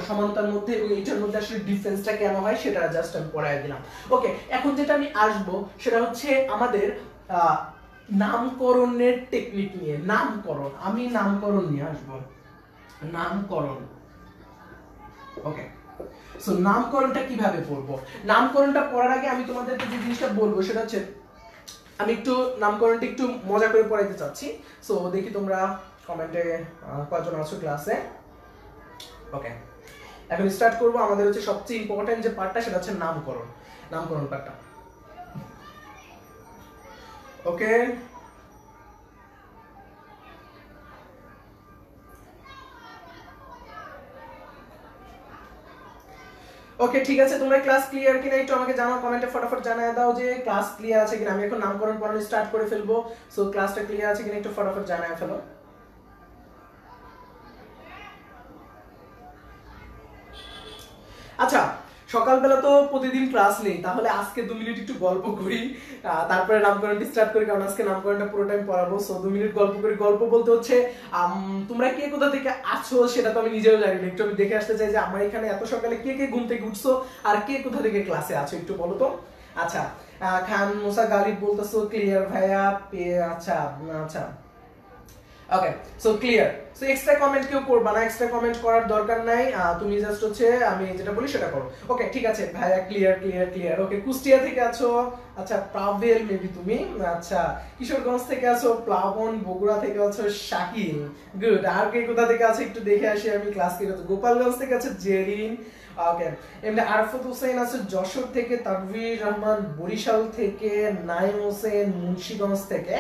Speaker 1: সমানতার মধ্যে এবং এটার মধ্যে আসলে ডিফারেন্সটা কেন হয় সেটা জাস্ট আমি পড়ায় দিলাম। ওকে এখন যেটা আমি আসবো সেটা হচ্ছে আমাদের নামকরণের টেকনিক নিয়ে। নামকরণ, আমি নামকরণ নিয়ে আসবো, নামকরণ। ওকে সো নামকরণটা কিভাবে পড়বো, নামকরণটা পড়ার আগে আমি তোমাদেরকে যে জিনিসটা বলবো সেটা হচ্ছে আমি একটু নামকরণটা একটু মজা করে পড়াইতে চাচ্ছি। সো দেখি তোমরা কমেন্টে কয়জন আছো ক্লাসে। ওকে এখন স্টার্ট করব। আমাদের হচ্ছে সবচেয়ে ইম্পর্টেন্ট যে পার্টটা সেটা হচ্ছে নামকরণ, নামকরণ পার্টটা। ওকে ওকে ঠিক আছে, তোমরা ক্লাস ক্লিয়ার কিনা একটু আমাকে জানাও, কমেন্টে ফটাফট জানায় দাও যে ক্লাস ক্লিয়ার আছে কিনা। আমি এখন নামকরণ পড়ানো স্টার্ট করে ফেলবো, সো ক্লাসটা ক্লিয়ার আছে কিনা একটু ফটাফট জানায় ফেলো। আচ্ছা সকালবেলা তো প্রতিদিন ক্লাস নেই, তাহলে আজকে 2 মিনিট একটু গল্প করি, তারপরে নামকরণটি স্টার্ট করি, কারণ আজকে নামকরণটা পুরো টাইম পড়াবো। সো 2 মিনিট গল্প করি। গল্প বলতে হচ্ছে তোমরা কে কোথা থেকে আছো সেটা তো আমি নিজেও জানি না, একটু আমি দেখে আসতে চাই যে আমার এখানে এত সকালে কে কে ঘুম থেকে উঠছো আর কে কোথা থেকে ক্লাসে আছো একটু বলো তো। আচ্ছা খান মুসা গালিব বলতেছো ক্লিয়ার ভাইয়া, আচ্ছা আচ্ছা okay so clear. So extra comment কেউ করবা না, এক্সট্রা কমেন্ট করার দরকার নাই, তুমি জাস্ট হচ্ছে আমি যেটা বলি সেটা করো। ওকে ঠিক আছে ভাইয়া ক্লিয়ার ক্লিয়ার ক্লিয়ার। ওকে কুষ্টিয়া থেকে আছো, আচ্ছা প্রাভেল মেবি তুমি, আচ্ছা কিশোরগঞ্জ থেকে আছো প্লাবন, বগুড়া থেকে আছো শাকিল, গুড। আর কে কোথা থেকে আছে একটু দেখে আসি আমি ক্লাস কে করতে। গোপালগঞ্জ থেকে আছে জেরিন, ওকে এমনি আরফত হোসেন আছে যশোর থেকে, তানভীর রহমান বরিশাল থেকে, নাইম হোসেন মুন্সিগঞ্জ থেকে।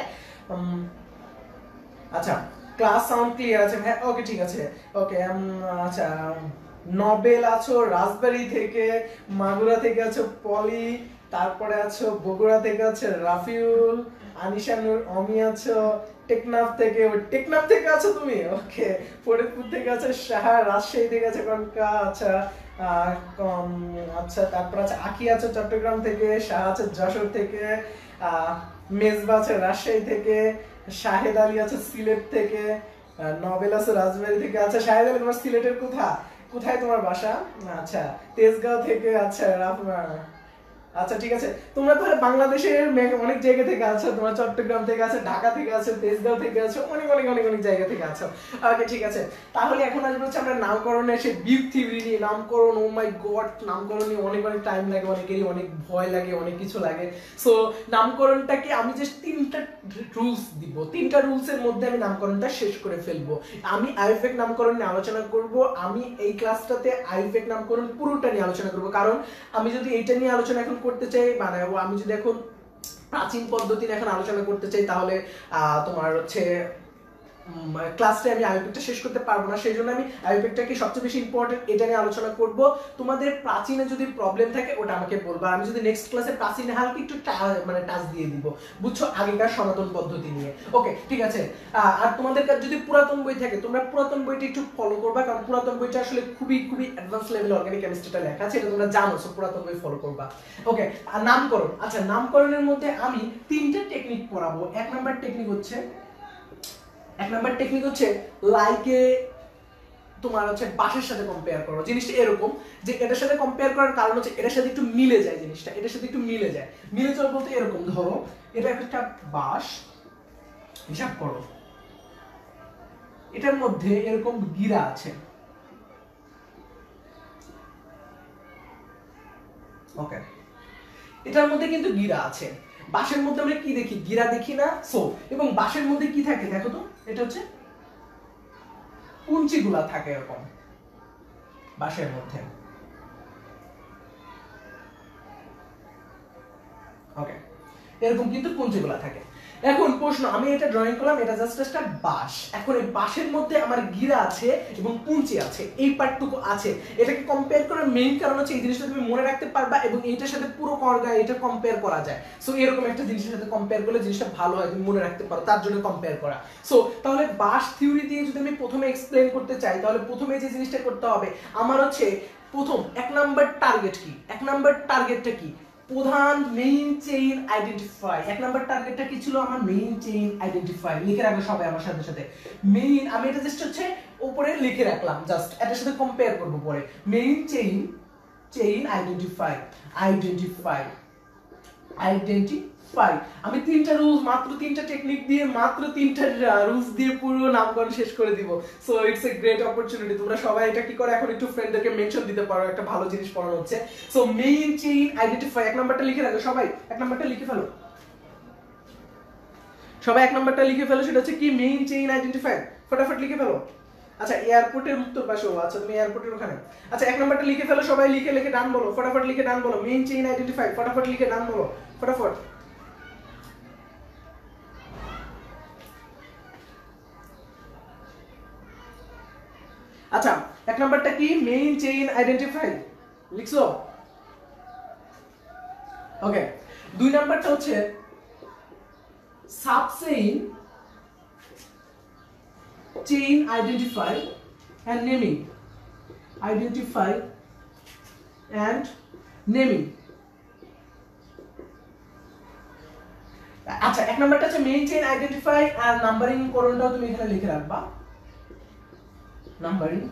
Speaker 1: আচ্ছা ক্লাস সাউন্ড ক্লিয়ার আছে হ্যাঁ ওকে ঠিক আছে। ওকে আচ্ছা নবেল আছো রাজবাড়ী থেকে, মাগুরা থেকে আছো পলি, তারপরে আছো বগুড়া থেকে আছে রাফিউল, আনিশানুর, অমি আছো টেকনাফ থেকে, ওই টেকনাফ থেকে আছো তুমি। ওকে ফরিদপুর থেকে আছে শাহা, রাজশাহী থেকে আছে কনকা, আচ্ছা আচ্ছা তারপর আছে আকি আছে চট্টগ্রাম থেকে, শাহ আছে যশোর থেকে, মেজবা আছে রাজশাহী থেকে, শাহেদ আলী আছে সিলেট থেকে, নবেল আছে রাজবাড়ী থেকে। আচ্ছা শাহেদ আলী তোমার সিলেটের কোথায় তোমার বাসা? আচ্ছা তেজগাঁও থেকে, আচ্ছা আচ্ছা ঠিক আছে তোমরা তাহলে বাংলাদেশের অনেক জায়গা থেকে আছো, তোমার চট্টগ্রাম থেকে আছে, ঢাকা থেকে আছে, তেজগাঁও থেকে আছো, অনেক অনেক অনেক অনেক জায়গা থেকে আছো। ওকে ঠিক আছে তাহলে এখন আসবে হচ্ছে আমরা নামকরণের সেই বিগ থিওরি নিয়ে। নামকরণ ও মাই গড, নামকরণ নিয়ে অনেক অনেক টাইম লাগে, অনেকেরই অনেক ভয় লাগে, অনেক কিছু লাগে। সো নামকরণটাকে আমি জাস্ট 3টা রুলস দিব, 3টা রুলসের মধ্যে আমি নামকরণটা শেষ করে ফেলবো। আমি আইফেক নামকরণ নিয়ে আলোচনা করব, আমি এই ক্লাসটাতে আইফেক নামকরণ পুরোটা নিয়ে আলোচনা করব, কারণ আমি যদি এইটা নিয়ে আলোচনা এখন করতে চাই মানে আমি যদি এখন প্রাচীন পদ্ধতি নিয়ে এখন আলোচনা করতে চাই তাহলে তোমার হচ্ছে ক্লাসটা আমি আইপিকটা শেষ করতে পারবো না, সেই জন্য আমি আইপিকটাকে সবচেয়ে বেশি ইম্পর্টেন্ট এটা নিয়ে আলোচনা করব। তোমাদের প্রাচীনে যদি প্রবলেম থাকে ওটা আমাকে বলবা, আমি যদি নেক্সট ক্লাসে প্রাচীনে হালকা একটু মানে টাচ দিয়ে দিব, বুঝছো, আগেকার সনাতন পদ্ধতি নিয়ে। ওকে ঠিক আছে। আর তোমাদের কাছে যদি পুরাতন বই থাকে তোমরা পুরাতন বইটা একটু ফলো করবা, কারণ পুরাতন বইটা আসলে খুবই খুবই অ্যাডভান্স লেভেল অর্গানিক কেমিস্ট্রিটা লেখা আছে, এটা তোমরা জানো, সো পুরাতন বই ফলো করবা। ওকে, আর নামকরণ, আচ্ছা নামকরণের মধ্যে আমি 3টে টেকনিক পড়াবো। এক নাম্বার টেকনিক হচ্ছে লাইকে তোমার হচ্ছে বাসের সাথে কম্পেয়ার করো। জিনিসটা এরকম যে এটার সাথে কম্পেয়ার করার কারণ হচ্ছে এটার সাথে একটু মিলে যায়, জিনিসটা এটার সাথে একটু মিলে যায়। মিলে যাওয়া বলতে এরকম, ধরো এটা একটা বাঁশ, হিসাব করো এটার মধ্যে এরকম গিরা আছে, ওকে, এটার মধ্যে কিন্তু গিরা আছে। বাঁশের মধ্যে আমরা কি দেখি? গিরা দেখি না। সো এবং বাঁশের মধ্যে কি থাকে দেখো তো, এটা হচ্ছে কুঞ্চিগুলা থাকে এরকম বাঁশের মধ্যে, ওকে, এরকম কিন্তু কুঞ্চিগুলা থাকে। এখন প্রশ্ন, আমি এটা ড্রয়িং করলাম, এটা জাস্ট একটা বাঁশ। এখন এই বাঁশের মধ্যে আমার গিরা আছে এবং কুঞ্চি আছে, এই পার্টটুকু আছে। এটাকে কম্পেয়ার করার মেইন কারণ হচ্ছে এই জিনিসটা তুমি মনে রাখতে পারবা এবং এইটার সাথে পুরো কর্গা এটা কম্পেয়ার করা যায়। সো এরকম একটা জিনিসের সাথে কম্পেয়ার করলে জিনিসটা ভালো হয়, তুমি মনে রাখতে পারো, তার জন্য কম্পেয়ার করা। সো তাহলে বাঁশ থিওরি দিয়ে যদি আমি প্রথমে এক্সপ্লেইন করতে চাই, তাহলে প্রথমে যে জিনিসটা করতে হবে আমার হচ্ছে প্রথম 1 নাম্বার টার্গেট কি? 1 নাম্বার টার্গেটটা কি? প্রধান মেইন চেইন আইডেন্টিফাই। 1 নাম্বার টার্গেটটা কি ছিল আমার? Main chain identify. লিখে রাখো সবাই আমার সাথে সাথে। মেইন, আমি এটা জাস্ট হচ্ছে উপরে লিখে রাখলাম, জাস্ট এটার সাথে কম্পেয়ার করব পরে। Main chain identify. আমি 3টা রুলস, মাত্র 3টা টেকনিক দিয়ে, মাত্র 3টা রুলস দিয়ে পুরো নামকরণ শেষ করে দিব। So it's a great opportunity. তোমরা সবাই এটা কি করে এখন একটু ফ্রেন্ডদেরকে মেনশন দিতে পারো, একটা ভালো জিনিস পড়ানো হচ্ছে। সো মেইন চেইন আইডেন্টিফাই, 1 নাম্বারটা লিখে রাখো সবাই, 1 নাম্বারটা লিখে ফেলো সবাই, 1 নাম্বারটা লিখে ফেলো। সেটা হচ্ছে কি? Main chain identify. ফটাফট লিখে ফেলো। আচ্ছা, এয়ারপোর্টের উত্তর পাশে, আচ্ছা তুমি এয়ারপোর্টের ওখানে। আচ্ছা 1 নাম্বারটা লিখে ফেলো সবাই, লিখে ডান বলো, ফটাফট লিখে ডান বলো। মেইন চেইন আইডেন্টিফাই, ফটাফট লিখে ডান বলো, ফটাফট। আচ্ছা 1 নাম্বারটা কি? মেইন চেইন আইডেন্টিফাই, লিখছো? ওকে। 2 নাম্বারটা হচ্ছে subchain chain identify and naming. আচ্ছা 1 নাম্বারটা হচ্ছে মেইন চেইন আইডেন্টিফাই আর নাম্বারিং করণটাও তুমি এখানে লিখে রাখবা। Numbering,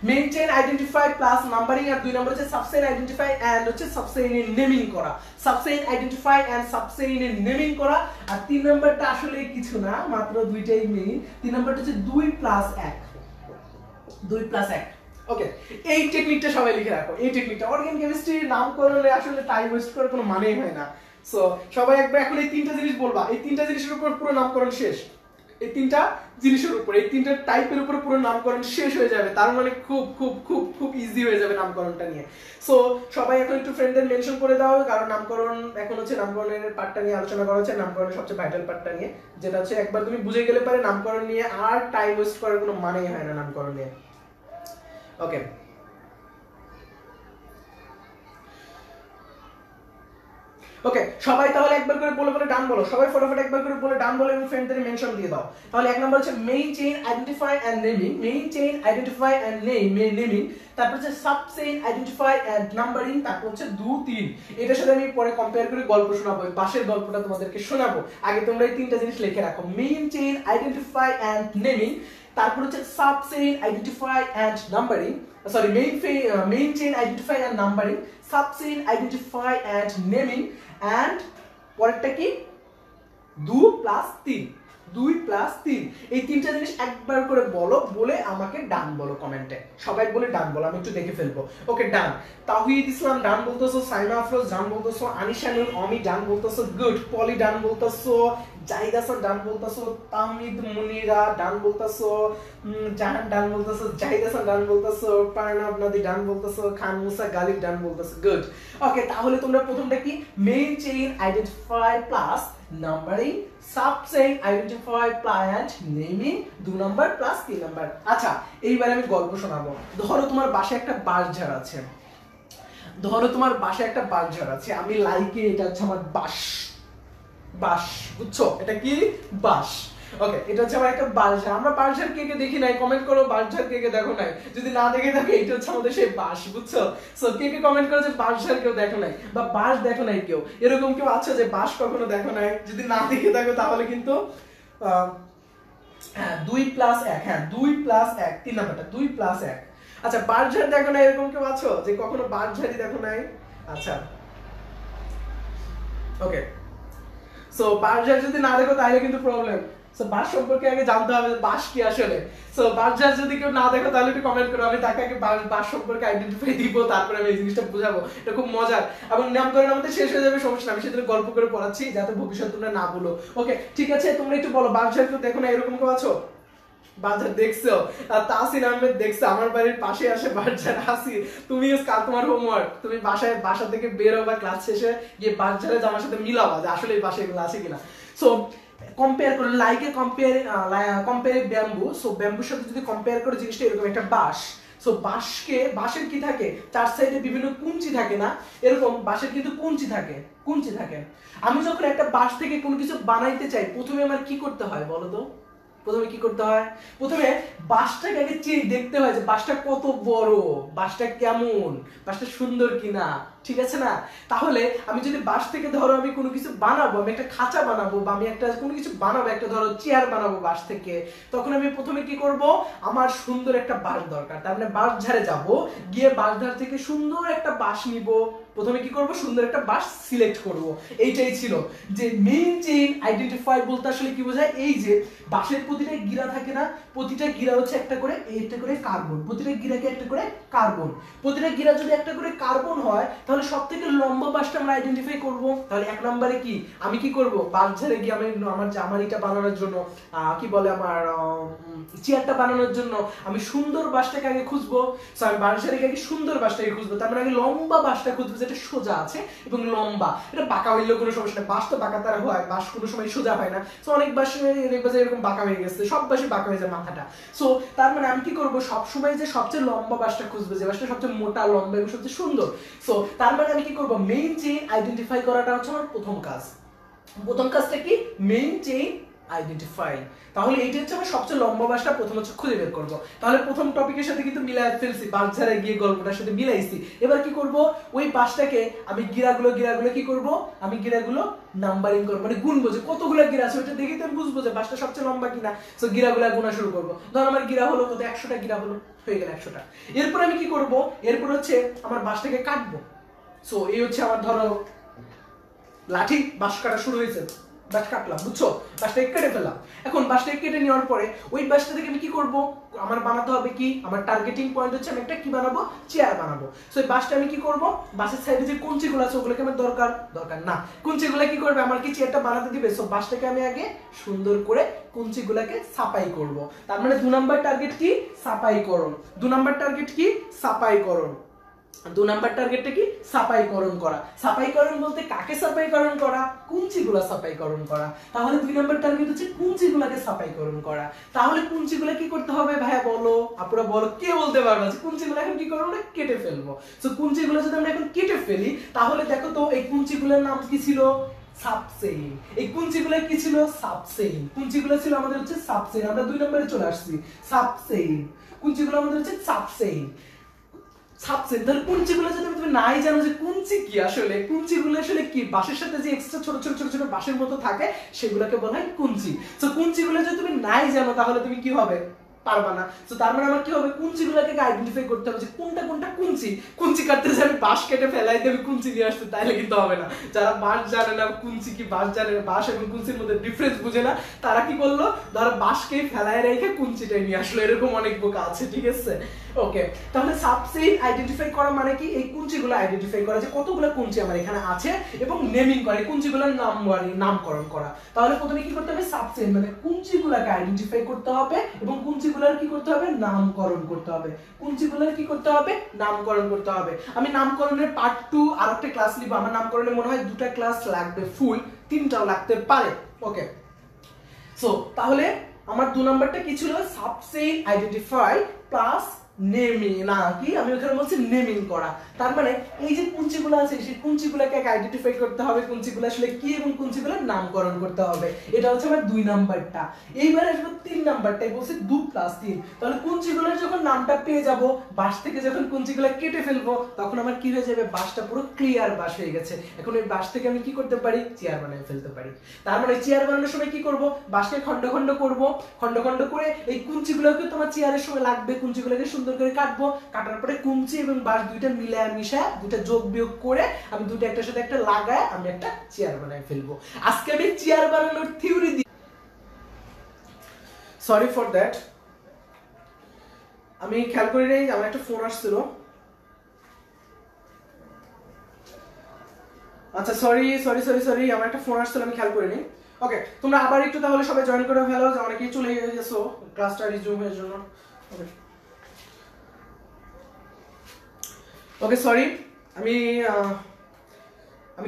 Speaker 1: main chain identify plus numbering, আর 2 নাম্বার হচ্ছে সাবচেইন আইডেন্টিফাই এন্ড হচ্ছে সাবচেইনের নেমিং করা। সাবচেইন আইডেন্টিফাই এন্ড সাবচেইনের নেমিং করা। আর 3 নাম্বারটা আসলে কিছু না, মাত্র দুইটাই মেইন। 3 নাম্বারটা হচ্ছে 2 + 1। ওকে, এই টেকনিকটা সবাই লিখে রাখো। এই টেকনিকটা অর্গানিক কেমিস্ট্রি নামকরণে আসলে টাইম ওয়েস্ট করার কোনো মানেই হয় না। সো সবাই একবার এখন এই 3টা জিনিস বলবা, এই 3টা জিনিসের উপর পুরো নামকরণ শেষ। এই 3টা জিনিসের উপর, এই 3টা টাইপের উপর পুরো নামকরণ শেষ হয়ে যাবে। তার মানে খুব খুব খুব খুব ইজি হয়ে যাবে নামকরণটা নিয়ে। সো সবাই এখন একটু ফ্রেন্ডদের মেনশন করে দাও, কারণ নামকরণ এখন হচ্ছে নামকরণের পার্টটা নিয়ে আলোচনা করা হচ্ছে, নামকরণের সবচেয়ে ভাইটাল পার্টটা নিয়ে, যেটা হচ্ছে একবার তুমি বুঝে গেলে পারে নামকরণ নিয়ে আর টাইম ওয়েস্ট করার কোনো মানেই হয় না নামকরণ নিয়ে। ওকে, ওকে সবাই তাহলে একবার করে বলে ডান বলো, সবাই ফটাফট একবার করে বলে ডান বলো এবং ফ্রেন্ডদের মেনশন দিয়ে দাও। তাহলে 1 নাম্বার হচ্ছে main chain identify and naming, তারপর হচ্ছে সাবচেইন আইডেন্টিফাই এন্ড নাম্বারিং, তারপর হচ্ছে 2 3। এটার সাথে আমি পরে কম্পেয়ার করে গল্প শোনাবো, বাসের গল্পটা তোমাদেরকে শোনাবো। আগে তোমরা এই 3টা জিনিস লিখে রাখো, main chain identify and naming, তারপর হচ্ছে subchain identify and numbering, sorry main chain identify and numbering, subchain identify and naming, and পরেরটা কি? 2 + 3। এই 3টা জিনিস একবার করে বলো, বলে আমাকে ডান বলো কমেন্টে। সবাই বলে ডান বলো, আমি একটু দেখে ফেলবো। ওকে ডান। তাওহীদ ইসলাম ডান বলতেছো, সাইমা আফরোজ ডান বলতেছো, আনিশা নুর অমি ডান বলতেছো, গুড। পলি ডান বলতেছো, জাহিদ হাসান ডান বলতেছো, তাহমিদ মুনিরা ডান বলতেছো, জাহান ডান বলতেছো, জাহিদ হাসান ডান বলতেছো, পারনাব নদী ডান বলতেছো, খান মুসা গালিব ডান বলতেছো, গুড। ওকে, তাহলে তোমরা প্রথমটা কি? Main chain identify plus numbering, subchain, identify, plant, naming, 2 number plus 3 number. আচ্ছা এইবার আমি গল্প শোনাবো। ধরো তোমার বাসায় একটা বাঁশঝাড় আছে, আমি লাইকে এটা হচ্ছে আমার বাঁশ, বুঝছো এটা কি বাঁশ। ওকে, এটা হচ্ছে আমার একটা বাঁশঝাড়। আমরা বাঁশঝাড় কে কে দেখি নাই, কমেন্ট করো বাঁশঝাড় কে কে দেখো নাই, যদি না দেখে থাকে এটা হচ্ছে আমাদের সেই বাঁশ, বুঝছো। সো কে কে কমেন্ট করো যে বাঁশঝাড় কেউ দেখো নাই বা বাঁশ দেখো নাই কেউ, এরকম কেউ আছে যে বাঁশ কখনো দেখো নাই? যদি না দেখে থাকো তাহলে কিন্তু হ্যাঁ 2 প্লাস 1, হ্যাঁ 2 প্লাস 1, 3 নাম্বারটা 2 প্লাস 1। আচ্ছা বাঁশঝাড় দেখো নাই এরকম কেউ আছো যে কখনো বাঁশঝাড়ই দেখো নাই? আচ্ছা ওকে, সো বাঁশঝাড় যদি না দেখো তাহলে কিন্তু প্রবলেম। সো বাঁশ সম্পর্কে আগে জানতে হবে বাঁশ কি আসলে। সো বাঁশঝাড় যদি কেউ না দেখো তাহলে একটু কমেন্ট করো, আমি তাকে আগে বাঁশ সম্পর্কে আইডেন্টিফাই দিব, তারপরে আমি এই জিনিসটা বুঝাবো। এটা খুব মজার এবং নামকরণ আমাদের শেষ হয়ে যাবে, সমস্যা না, আমি সেটা গল্প করে পড়াচ্ছি যাতে ভবিষ্যৎ তোমরা না ভুলো। ওকে ঠিক আছে, তোমরা একটু বলো বাঁশঝাড় কেউ দেখো না এরকম কেউ আছো? বাঁশঝাড় দেখছো? তাসিন আহমেদ দেখছো, আমার বাড়ির পাশে আসে বাঁশঝাড়। হাসি তুমি কাল তোমার হোমওয়ার্ক, তুমি বাসা থেকে বের হবা, ক্লাস শেষে গিয়ে বাঁশঝাড়ে আমার সাথে মিলাবা যে আসলে এই পাশে এগুলো আছে কিনা। সো কম্পেয়ার করো, লাইকে কম্পেয়ার ব্যাম্বু। সো ব্যাম্বুর সাথে যদি কম্পেয়ার করো জিনিসটা এরকম একটা বাঁশ। সো বাঁশের কি থাকে, 4 সাইডে বিভিন্ন কুঞ্চি থাকে না, এরকম বাঁশের কিন্তু কুঞ্চি থাকে। আমি যখন একটা বাঁশ থেকে কোনো কিছু বানাইতে চাই প্রথমে আমার কি করতে হয় বলো তো? প্রথমে বাঁশটাকে আগে দেখতে হয় যে বাঁশটা কত বড়, বাঁশটা কেমন, বাঁশটা সুন্দর কিনা, ঠিক আছে না? তাহলে আমি যদি বাঁশ থেকে ধরো আমি কোনো কিছু বানাবো, আমি একটা খাঁচা বানাবো বা আমি একটা কোনো কিছু বানাবো, একটা ধরো চেয়ার বানাবো বাঁশ থেকে, তখন আমি প্রথমে কি করব, আমার সুন্দর একটা বাঁশ দরকার। তার মানে বাঁশঝাড়ে যাব, গিয়ে বাঁশঝাড় থেকে সুন্দর একটা বাঁশ নিব। প্রথমে কি করব, সুন্দর একটা বাঁশ সিলেক্ট করব। এইটাই ছিল যে মেইন চেইন আইডেন্টিফাই বলতে আসলে কি বোঝায়, এই যে বাঁশের প্রতিটা গিরা থাকে না, প্রতিটা গিরা হচ্ছে একটা করে কার্বন, প্রতিটা গিরাকে একটা করে কার্বন, প্রতিটা গিরা যদি একটা করে কার্বন হয় তাহলে সবথেকে লম্বা বাঁশটা আমরা আইডেন্টিফাই করব। তাহলে 1 নম্বরে কি আমি কি করব, বাঁশঝাড়ে গিয়ে আমি আমার এটা বানানোর জন্য কি বলে আমার চেয়ারটা বানানোর জন্য আমি সুন্দর বাঁশটাকে আগে খুঁজবো। সো আমি বাঁশঝাড়ে গিয়ে সুন্দর বাঁশটাকে খুঁজবো, তার মানে আগে লম্বা বাঁশটা খুঁজবো যেটা সোজা আছে এবং লম্বা, এটা বাঁকা হইলেও কোনো সমস্যা নেই, বাঁশ তো বাঁকা তারা হয়, বাঁশ কোনো সময় সোজা হয় না। সো অনেক বাঁশ দেখবা যে এরকম বাঁকা হয়ে গেছে, সব বাঁশই বাঁকা হয়ে যায় মাথাটা। সো তার মানে আমি কি করবো, সবসময় যে সবচেয়ে লম্বা বাঁশটা খুঁজবো, যে বাঁশটা সবচেয়ে মোটা, লম্বা এবং সবচেয়ে সুন্দর। সো তার মানে আমি কি করবো, মেইন চেইন আইডেন্টিফাই করাটা হচ্ছে আমার প্রথম কাজটা কি, মেইন চেইন আইডেন্টিফাই। তাহলে এইটা হচ্ছে আমার সবচেয়ে লম্বা বাঁশটা প্রথম হচ্ছে খুঁজে বের করব। তাহলে প্রথম টপিকের সাথে কিন্তু মিলাই ফেলছি, বাঁশঝাড়ে গিয়ে গল্পটার সাথে মিলাইছি। এবার কি করব, ওই বাঁশটাকে আমি গিরাগুলো কি করব, আমি গিরাগুলো নাম্বারিং করব, মানে গুনবো যে কতগুলো গিরা আছে, ওটা দেখে তো আমি বুঝবো যে বাঁশটা সবচেয়ে লম্বা কিনা। সো গিরাগুলো গোনা শুরু করব। ধর আমার গিরা হলো কত, 100টা গিরা হলো, হয়ে গেল 100টা। এরপর আমি কি করব, এরপর হচ্ছে আমার বাঁশটাকে কাটবো। সো এই হচ্ছে আমার ধরো লাঠি, বাঁশ কাটা শুরু হয়েছে, বাঁশ কাটলাম, বুঝছো, বাঁশটাকে কেটে ফেললাম। এখন বাঁশটাকে কেটে নেওয়ার পরে ওই বাঁশটা থেকে আমি কি করব, আমার বানাতে হবে কি, আমার টার্গেটিং পয়েন্ট হচ্ছে আমি একটা কি বানাবো, চেয়ার বানাবো। সো এই বাঁশটা আমি কি করব, বাঁশের সাইডে যে কুঞ্চিগুলো আছে ওগুলোকে আমার দরকার না, কুঞ্চিগুলো কি করবে, আমার কি চেয়ারটা বানাতে দিবে। সো বাঁশটাকে আমি আগে সুন্দর করে কুঞ্চিগুলোকে সাপাই করব। তার মানে 2 নাম্বার টার্গেট কি, সাপাইকরণ। 2 নাম্বার টার্গেট কি, সাপাইকরণ। 2 নাম্বার টার্গেটটা কি, সাপাইকরণ করা। সাপাইকরণ বলতে কাকে সাপাইকরণ করা, কুঞ্চিগুলা সাপাইকরণ করা। তাহলে 2 নাম্বার টার্গেট হচ্ছে কুঞ্চিগুলাকে সাপাইকরণ করা। তাহলে কুঞ্চিগুলা কি করতে হবে ভাইয়া বলো, আপুরা বলো, কে বলতে পারবে যে কুঞ্চিগুলা এখন কি করব, আমরা কেটে ফেলবো। সো কুঞ্চিগুলা যদি আমরা এখন কেটে ফেলি তাহলে দেখো তো এই কুঞ্চিগুলোর নাম কি ছিল, সাবসেইন। এই কুঞ্চিগুলো কি ছিল, সাবসেইন। কুঞ্চিগুলো ছিল আমাদের হচ্ছে সাবসেইন, আমরা 2 নম্বরে চলে আসছি, সাবসেইন। কুঞ্চিগুলো আমাদের হচ্ছে সাবসেইন। তাহলে কুঞ্চিগুলো যদি তুমি নাই জানো যে কুঞ্চি কি, আসলে কুঞ্চিগুলো আসলে কি, বাঁশের সাথে যে এক্সট্রা ছোট ছোট ছোট ছোট বাঁশের মতো থাকে সেগুলোকে বলা হয় কুঞ্চি। তো কুঞ্চিগুলো যদি তুমি নাই জানো তাহলে তুমি কি হবে, পারবা না। তো তার মানে আমার কি হবে, কুঞ্চিগুলোকে আইডেন্টিফাই করতে হবে যে কোনটা কুঞ্চি কাটতে যে আমি বাঁশ কেটে ফেলাই দেবে কুঞ্চি নিয়ে আসতে, তাইলে কিন্তু হবে না। যারা বাঁশ জানে না, কুঞ্চি কি বাঁশ জানে না, বাঁশ এবং কুঞ্চির মধ্যে ডিফারেন্স বুঝে না, তারা কি করলো, ধরো বাঁশকে ফেলায় রেখে কুঞ্চিটাই নিয়ে আসলো, এরকম অনেক বোকা আছে, ঠিক আছে। ওকে, তাহলে সাবসেইন আইডেন্টিফাই করা মানে কি, এই কুঞ্চিগুলো আইডেন্টিফাই করা যে কতগুলো কুঞ্চি আমার এখানে আছে এবং নেমিং করা, এই কুঞ্চিগুলোর নামকরণ করা। তাহলে প্রথমে কি করতে হবে, সাবসেইন মানে কুঞ্চিগুলোকে আইডেন্টিফাই করতে হবে এবং কুঞ্চিগুলোর কি করতে হবে, নামকরণ করতে হবে। কুঞ্চিগুলোর কি করতে হবে, নামকরণ করতে হবে। আমি নামকরণের পার্ট 2 আরেকটা ক্লাস নিব, আমার নামকরণে মনে হয় 2টা ক্লাস লাগবে ফুল, 3টাও লাগতে পারে। ওকে, সো তাহলে আমার 2 নাম্বারটা কি ছিল, সাবচেইন আইডেন্টিফাই প্লাস নেমিং, না কি আমি ওখানে বলছি নেমিং করা। তার মানে এই যে কুঞ্চিগুলো আছে সেই কুঞ্চিগুলোকে আইডেন্টিফাই করতে হবে, কুঞ্চিগুলো আসলে কি এবং কুঞ্চিগুলোর নামকরণ করতে হবে। এটা হচ্ছে আমার 2 নাম্বারটা। এইবার আসবে 3 নাম্বারটাই, বলছে 2 + 3। তাহলে কুঞ্চিগুলোর যখন নামটা পেয়ে যাব, বাঁশ থেকে যখন কুঞ্চিগুলো কেটে ফেলবো, তখন আমার কি হয়ে যাবে, বাঁশটা পুরো ক্লিয়ার বাঁশ হয়ে গেছে। এখন এই বাঁশ থেকে আমি কি করতে পারি, চেয়ার বানিয়ে ফেলতে পারি। তার মানে চেয়ার বানানোর সময় কি করব, বাঁশকে খন্ড খন্ড করব, খন্ড খন্ড করে এই কুঞ্চিগুলোকে তোমার চেয়ারের সময় লাগবে, কুঞ্চিগুলোকে সুন্দর করে কাটবো, কাটার পরে কুঞ্চি এবং বাঁশ দুইটা মিলায় মিশায়, দুইটা যোগ বিয়োগ করে আমি দুইটা একটার সাথে একটা লাগায় আমি একটা চেয়ার বানায় ফেলবো। আজকে আমি চেয়ার বানানোর থিওরি দিই। সরি ফর দ্যাট, আমি খেয়াল করি নাই আমার একটা ফোন আসছিল। আচ্ছা সরি সরি সরি সরি, আমার একটা ফোন আসছিল, আমি খেয়াল করিনি। ওকে, তোমরা আবার একটু তাহলে সবাই জয়েন করে ফেলো, যে অনেকেই চলে গেছো ক্লাসটা রিজুম এর জন্য। ওকে ওকে সরি, আমি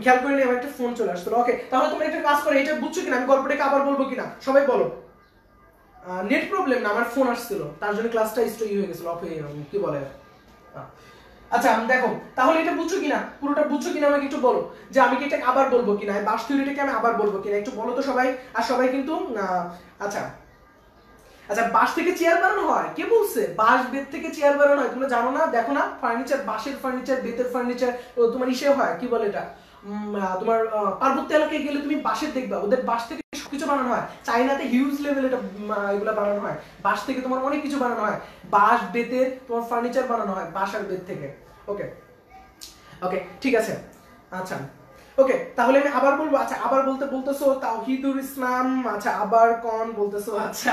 Speaker 1: খেয়াল করিনি, আমার একটা ফোন চলে আসছিল। ওকে, তাহলে তোমরা একটা কাজ করো, এটা বুঝছো কিনা, আমি গল্পটাকে আবার বলবো কিনা সবাই বলো। নেট প্রবলেম না, আমার ফোন আসছিল, তার জন্য ক্লাসটা স্টপ হয়ে গেছিল, অফ হয়ে কি বলে। আচ্ছা দেখো, তাহলে এটা বুঝছো কিনা, পুরোটা বুঝছো কিনা আমাকে একটু বলো, যে আমি কি এটা আবার বলবো কিনা, বাঁশ থিওরিটাকে আমি আবার বলবো কিনা, একটু বলো তো সবাই। আর সবাই কিন্তু আচ্ছা আচ্ছা, বাঁশ থেকে চেয়ার বানানো হয়, কে বলছে বাঁশ বেত থেকে চেয়ার বানানো হয়? তোমরা জানো না, দেখো না, ফার্নিচার, বাঁশের ফার্নিচার, বেতের ফার্নিচার তোমার ইসে হয়, কি বলে এটা, তোমার পার্বত্য এলাকায় গেলে তুমি বাঁশের দেখবা, ওদের বাঁশ থেকে সবকিছু বানানো হয়। চাইনাতে হিউজ লেভেল এটা এগুলা বানানো হয়, বাঁশ থেকে তোমার অনেক কিছু বানানো হয়, বাঁশ বেতের তোমার ফার্নিচার বানানো হয় বাঁশ আর বেত থেকে। ওকে ওকে ঠিক আছে, আচ্ছা ওকে, তাহলে আমি আবার বলবো। আচ্ছা, আবার বলতে বলতেছো তাওহিদুল ইসলাম, আচ্ছা আবার কোন বলতেছো, আচ্ছা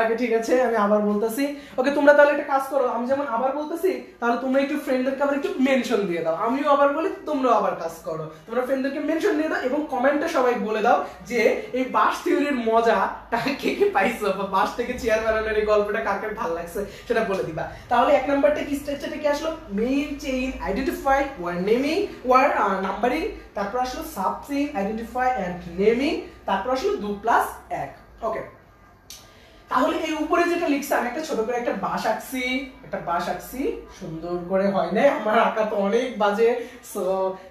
Speaker 1: ওকে ঠিক আছে, আমি আবার বলতেছি। ওকে, তোমরা তাহলে একটা কাজ করো, আমি যেমন আবার বলতেছি, তাহলে তোমরা একটু ফ্রেন্ডদেরকে আবার একটু মেনশন দিয়ে দাও, আমিও আবার বলি, তোমরাও আবার কাজ করো, তোমরা ফ্রেন্ডদেরকে মেনশন দিয়ে দাও এবং কমেন্টে সবাই বলে দাও যে এই বাঁশ থিওরির মজাটা কে কে পাইছো, বা বাঁশ থেকে চেয়ার বানানোর এই গল্পটা কাকে ভালো লাগছে সেটা বলে দিবা। তাহলে 1 নাম্বারটা কি, স্ট্রাকচারটা কি আসলো, main chain identify or naming or numbering, তারপর আসলো sub chain identify and naming, তারপর আসলো 2 + 1। ওকে, তাহলে এই উপরে যেটা লিখছি, আমি একটা ছোট করে একটা বাঁশ আঁকছি, সুন্দর করে হয় না, আমার আঁকা তো অনেক বাজে। সো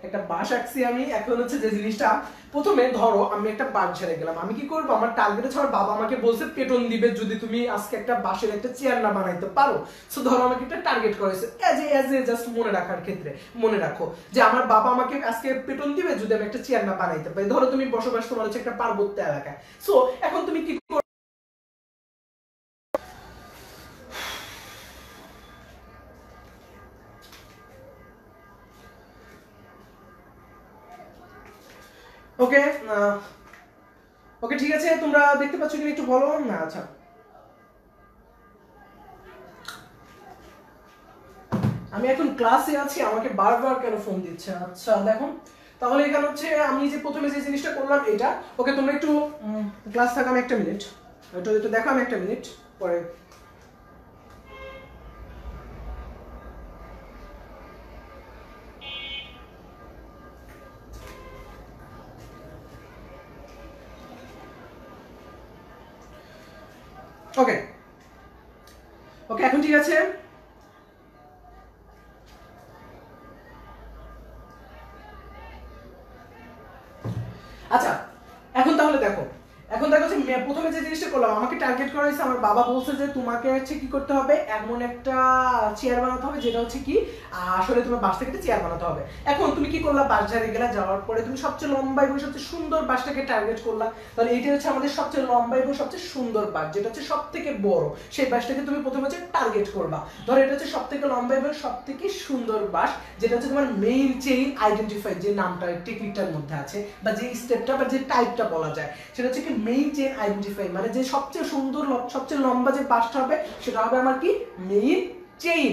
Speaker 1: একটা বাঁশ আঁকছি আমি। এখন হচ্ছে যে জিনিসটা, প্রথমে ধরো আমি একটা বাঁশ ঝেড়ে গেলাম, আমি কি করবো, আমার টার্গেট হচ্ছে, আমার বাবা আমাকে বলছে পেটন দিবে যদি তুমি আজকে একটা বাঁশের একটা চেয়ার না বানাইতে পারো। সো ধরো আমাকে একটা টার্গেট করেছে, এজ এ জাস্ট মনে রাখার ক্ষেত্রে মনে রাখো যে আমার বাবা আমাকে আজকে পেটন দিবে যদি আমি একটা চেয়ার না বানাইতে পারি। ধরো তুমি বসবাস তোমার হচ্ছে একটা পার্বত্য এলাকায়, সো এখন তুমি কি ওকে ওকে ঠিক আছে, তোমরা দেখতে পাচ্ছ কিনা একটু বলো না। আচ্ছা, আমি এখন ক্লাসে আছি, আমাকে বারবার কেন ফোন দিচ্ছে। আচ্ছা দেখো, তাহলে এখানে হচ্ছে আমি যে প্রথমে যে জিনিসটা করলাম এটা। ওকে, তোমরা একটু ক্লাস থাকো, আমি 1 মিনিট একটু দেখো, আমি 1 মিনিট পরে। ওকে ওকে, এখন ঠিক আছে। আচ্ছা, এখন তাহলে দেখো, যে প্রথমে যে জিনিসটা করলাম, আমাকে টার্গেট করা হয়েছে, আমার বাবা বলছে যে তোমাকে হচ্ছে কি করতে হবে, এমন একটা চেয়ার বানাতে হবে যেটা হচ্ছে কি আসলে তোমার বাঁশ থেকে চেয়ার বানাতে হবে। এখন তুমি কি করলা, বাঁশ ঝাড়ে গেলা, যাওয়ার পরে তুমি সবচেয়ে লম্বা এবং সবচেয়ে সুন্দর বাঁশটাকে টার্গেট করলা। তাহলে এইটা হচ্ছে আমাদের সবচেয়ে লম্বা এবং সবচেয়ে সুন্দর বাঁশ, যেটা হচ্ছে সবথেকে বড়, সেই বাঁশটাকে তুমি প্রথমে হচ্ছে টার্গেট করবা। ধরো এটা হচ্ছে সবথেকে লম্বা এবং সবথেকে সুন্দর বাঁশ, যেটা হচ্ছে তোমার মেইন চেইন আইডেন্টিফাই, যে নামটা টেকনিকটার মধ্যে আছে, বা যে স্টেপটা বা যে টাইপটা বলা যায়, সেটা হচ্ছে কি মেইন চেইন আইডেন্টিফাই, মানে যে সবচেয়ে সুন্দর সবচেয়ে লম্বা যে বাঁশটা হবে সেটা হবে আমার কি মেইন চেইন।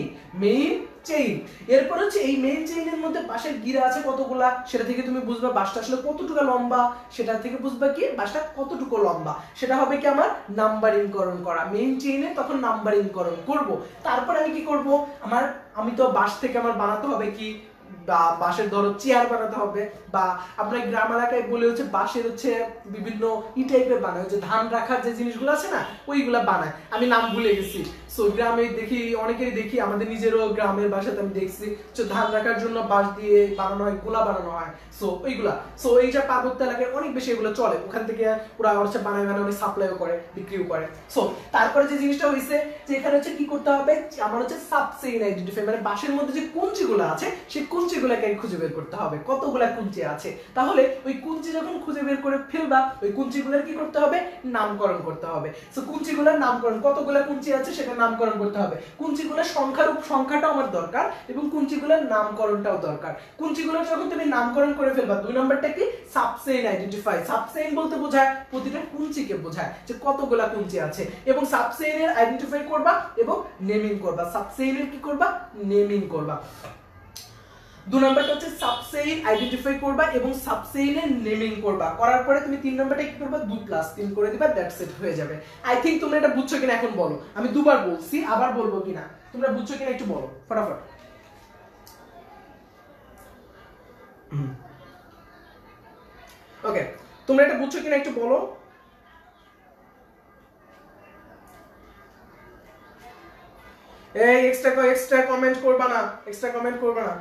Speaker 1: এরপর হচ্ছে এই মেইন চেইনের মধ্যে বাঁশের গিরা আছে কতগুলা, সেটা থেকে তুমি বুঝবা বাঁশটা আসলে কতটুকু লম্বা, সেটা থেকে বুঝবা কি বাঁশটা কতটুকু লম্বা, সেটা হবে কি আমার নাম্বারিং করণ করা, মেইন চেইনে তখন নাম্বারিং করণ করব। তারপর আমি কি করব, আমি তো বাঁশ থেকে আমার বানাতে হবে কি বা বাঁশের ধরো চেয়ার বানাতে হবে, বা আপনার গ্রাম এলাকায় বলে হচ্ছে বাঁশের হচ্ছে বিভিন্ন ই টাইপের বানায়, হচ্ছে ধান রাখার যে জিনিসগুলো আছে না ওইগুলা বানায়, আমি নাম ভুলে গেছি। সো গ্রামে দেখি অনেকেই দেখি, আমাদের নিজেরও গ্রামের বাসাতে আমি দেখছি ধান রাখার জন্য বাঁশ দিয়ে বানানো হয়, গোলা বানানো হয়। সো ওইগুলা, সো এইটা পার্বত্য এলাকায় অনেক বেশি এগুলো চলে, ওখান থেকে ওরা হচ্ছে বানায় বানায় সাপ্লাইও করে, বিক্রিও করে। সো তারপরে যে জিনিসটা হয়েছে যে এখানে হচ্ছে কি করতে হবে, আমার হচ্ছে সাবসেইন আইডেন্টিফাই, মানে বাঁশের মধ্যে যে কুঞ্চিগুলো আছে সেই কুঞ্চিগুলোকে খুঁজে বের করতে হবে কতগুলা কুঞ্চি আছে। তাহলে ওই কুঞ্চি যখন খুঁজে বের করে ফেলবা, ওই কুঞ্চিগুলোর কি করতে হবে, নামকরণ করতে হবে। সো কুঞ্চিগুলোর নামকরণ, কতগুলা কুঞ্চি আছে সেটা নামকরণ করতে হবে। কুঞ্চিগুলোর সংখ্যাটাও আমার দরকার এবং কুঞ্চিগুলোর নামকরণটাও দরকার। কুঞ্চিগুলোর যখন তুমি নামকরণ করে ফেলবা, 2 নম্বরটা কি, সাবসেইন আইডেন্টিফাই। সাবসেইন বলতে বোঝায় প্রতিটা কুঞ্চিকে বোঝায় যে কতগুলা কুঞ্চি আছে, এবং সাবসেইনের আইডেন্টিফাই করবা এবং নেমিং করবা। সাবসেইনের কি করবা, নেমিং করবা। 2 নম্বরটা হচ্ছে সাবসেইন আইডেন্টিফাই করবা এবং সাবসেইনের নেমিং করবা। করার পরে তুমি 3 নম্বরটা কি করবা, 2 + 3 করে দিবা, দ্যাটস ইট, হয়ে যাবে। আই থিংক তোমরা এটা বুঝছো কিনা এখন বলো, আমি দুবার বলছি আবার বলবো কিনা, তোমরা বুঝছো কিনা একটু বলো ফটাফট। ওকে, তোমরা এটা বুঝছো কিনা একটু বলো। এই এক্সট্রা কমেন্ট করবা না, এক্সট্রা কমেন্ট করবা না।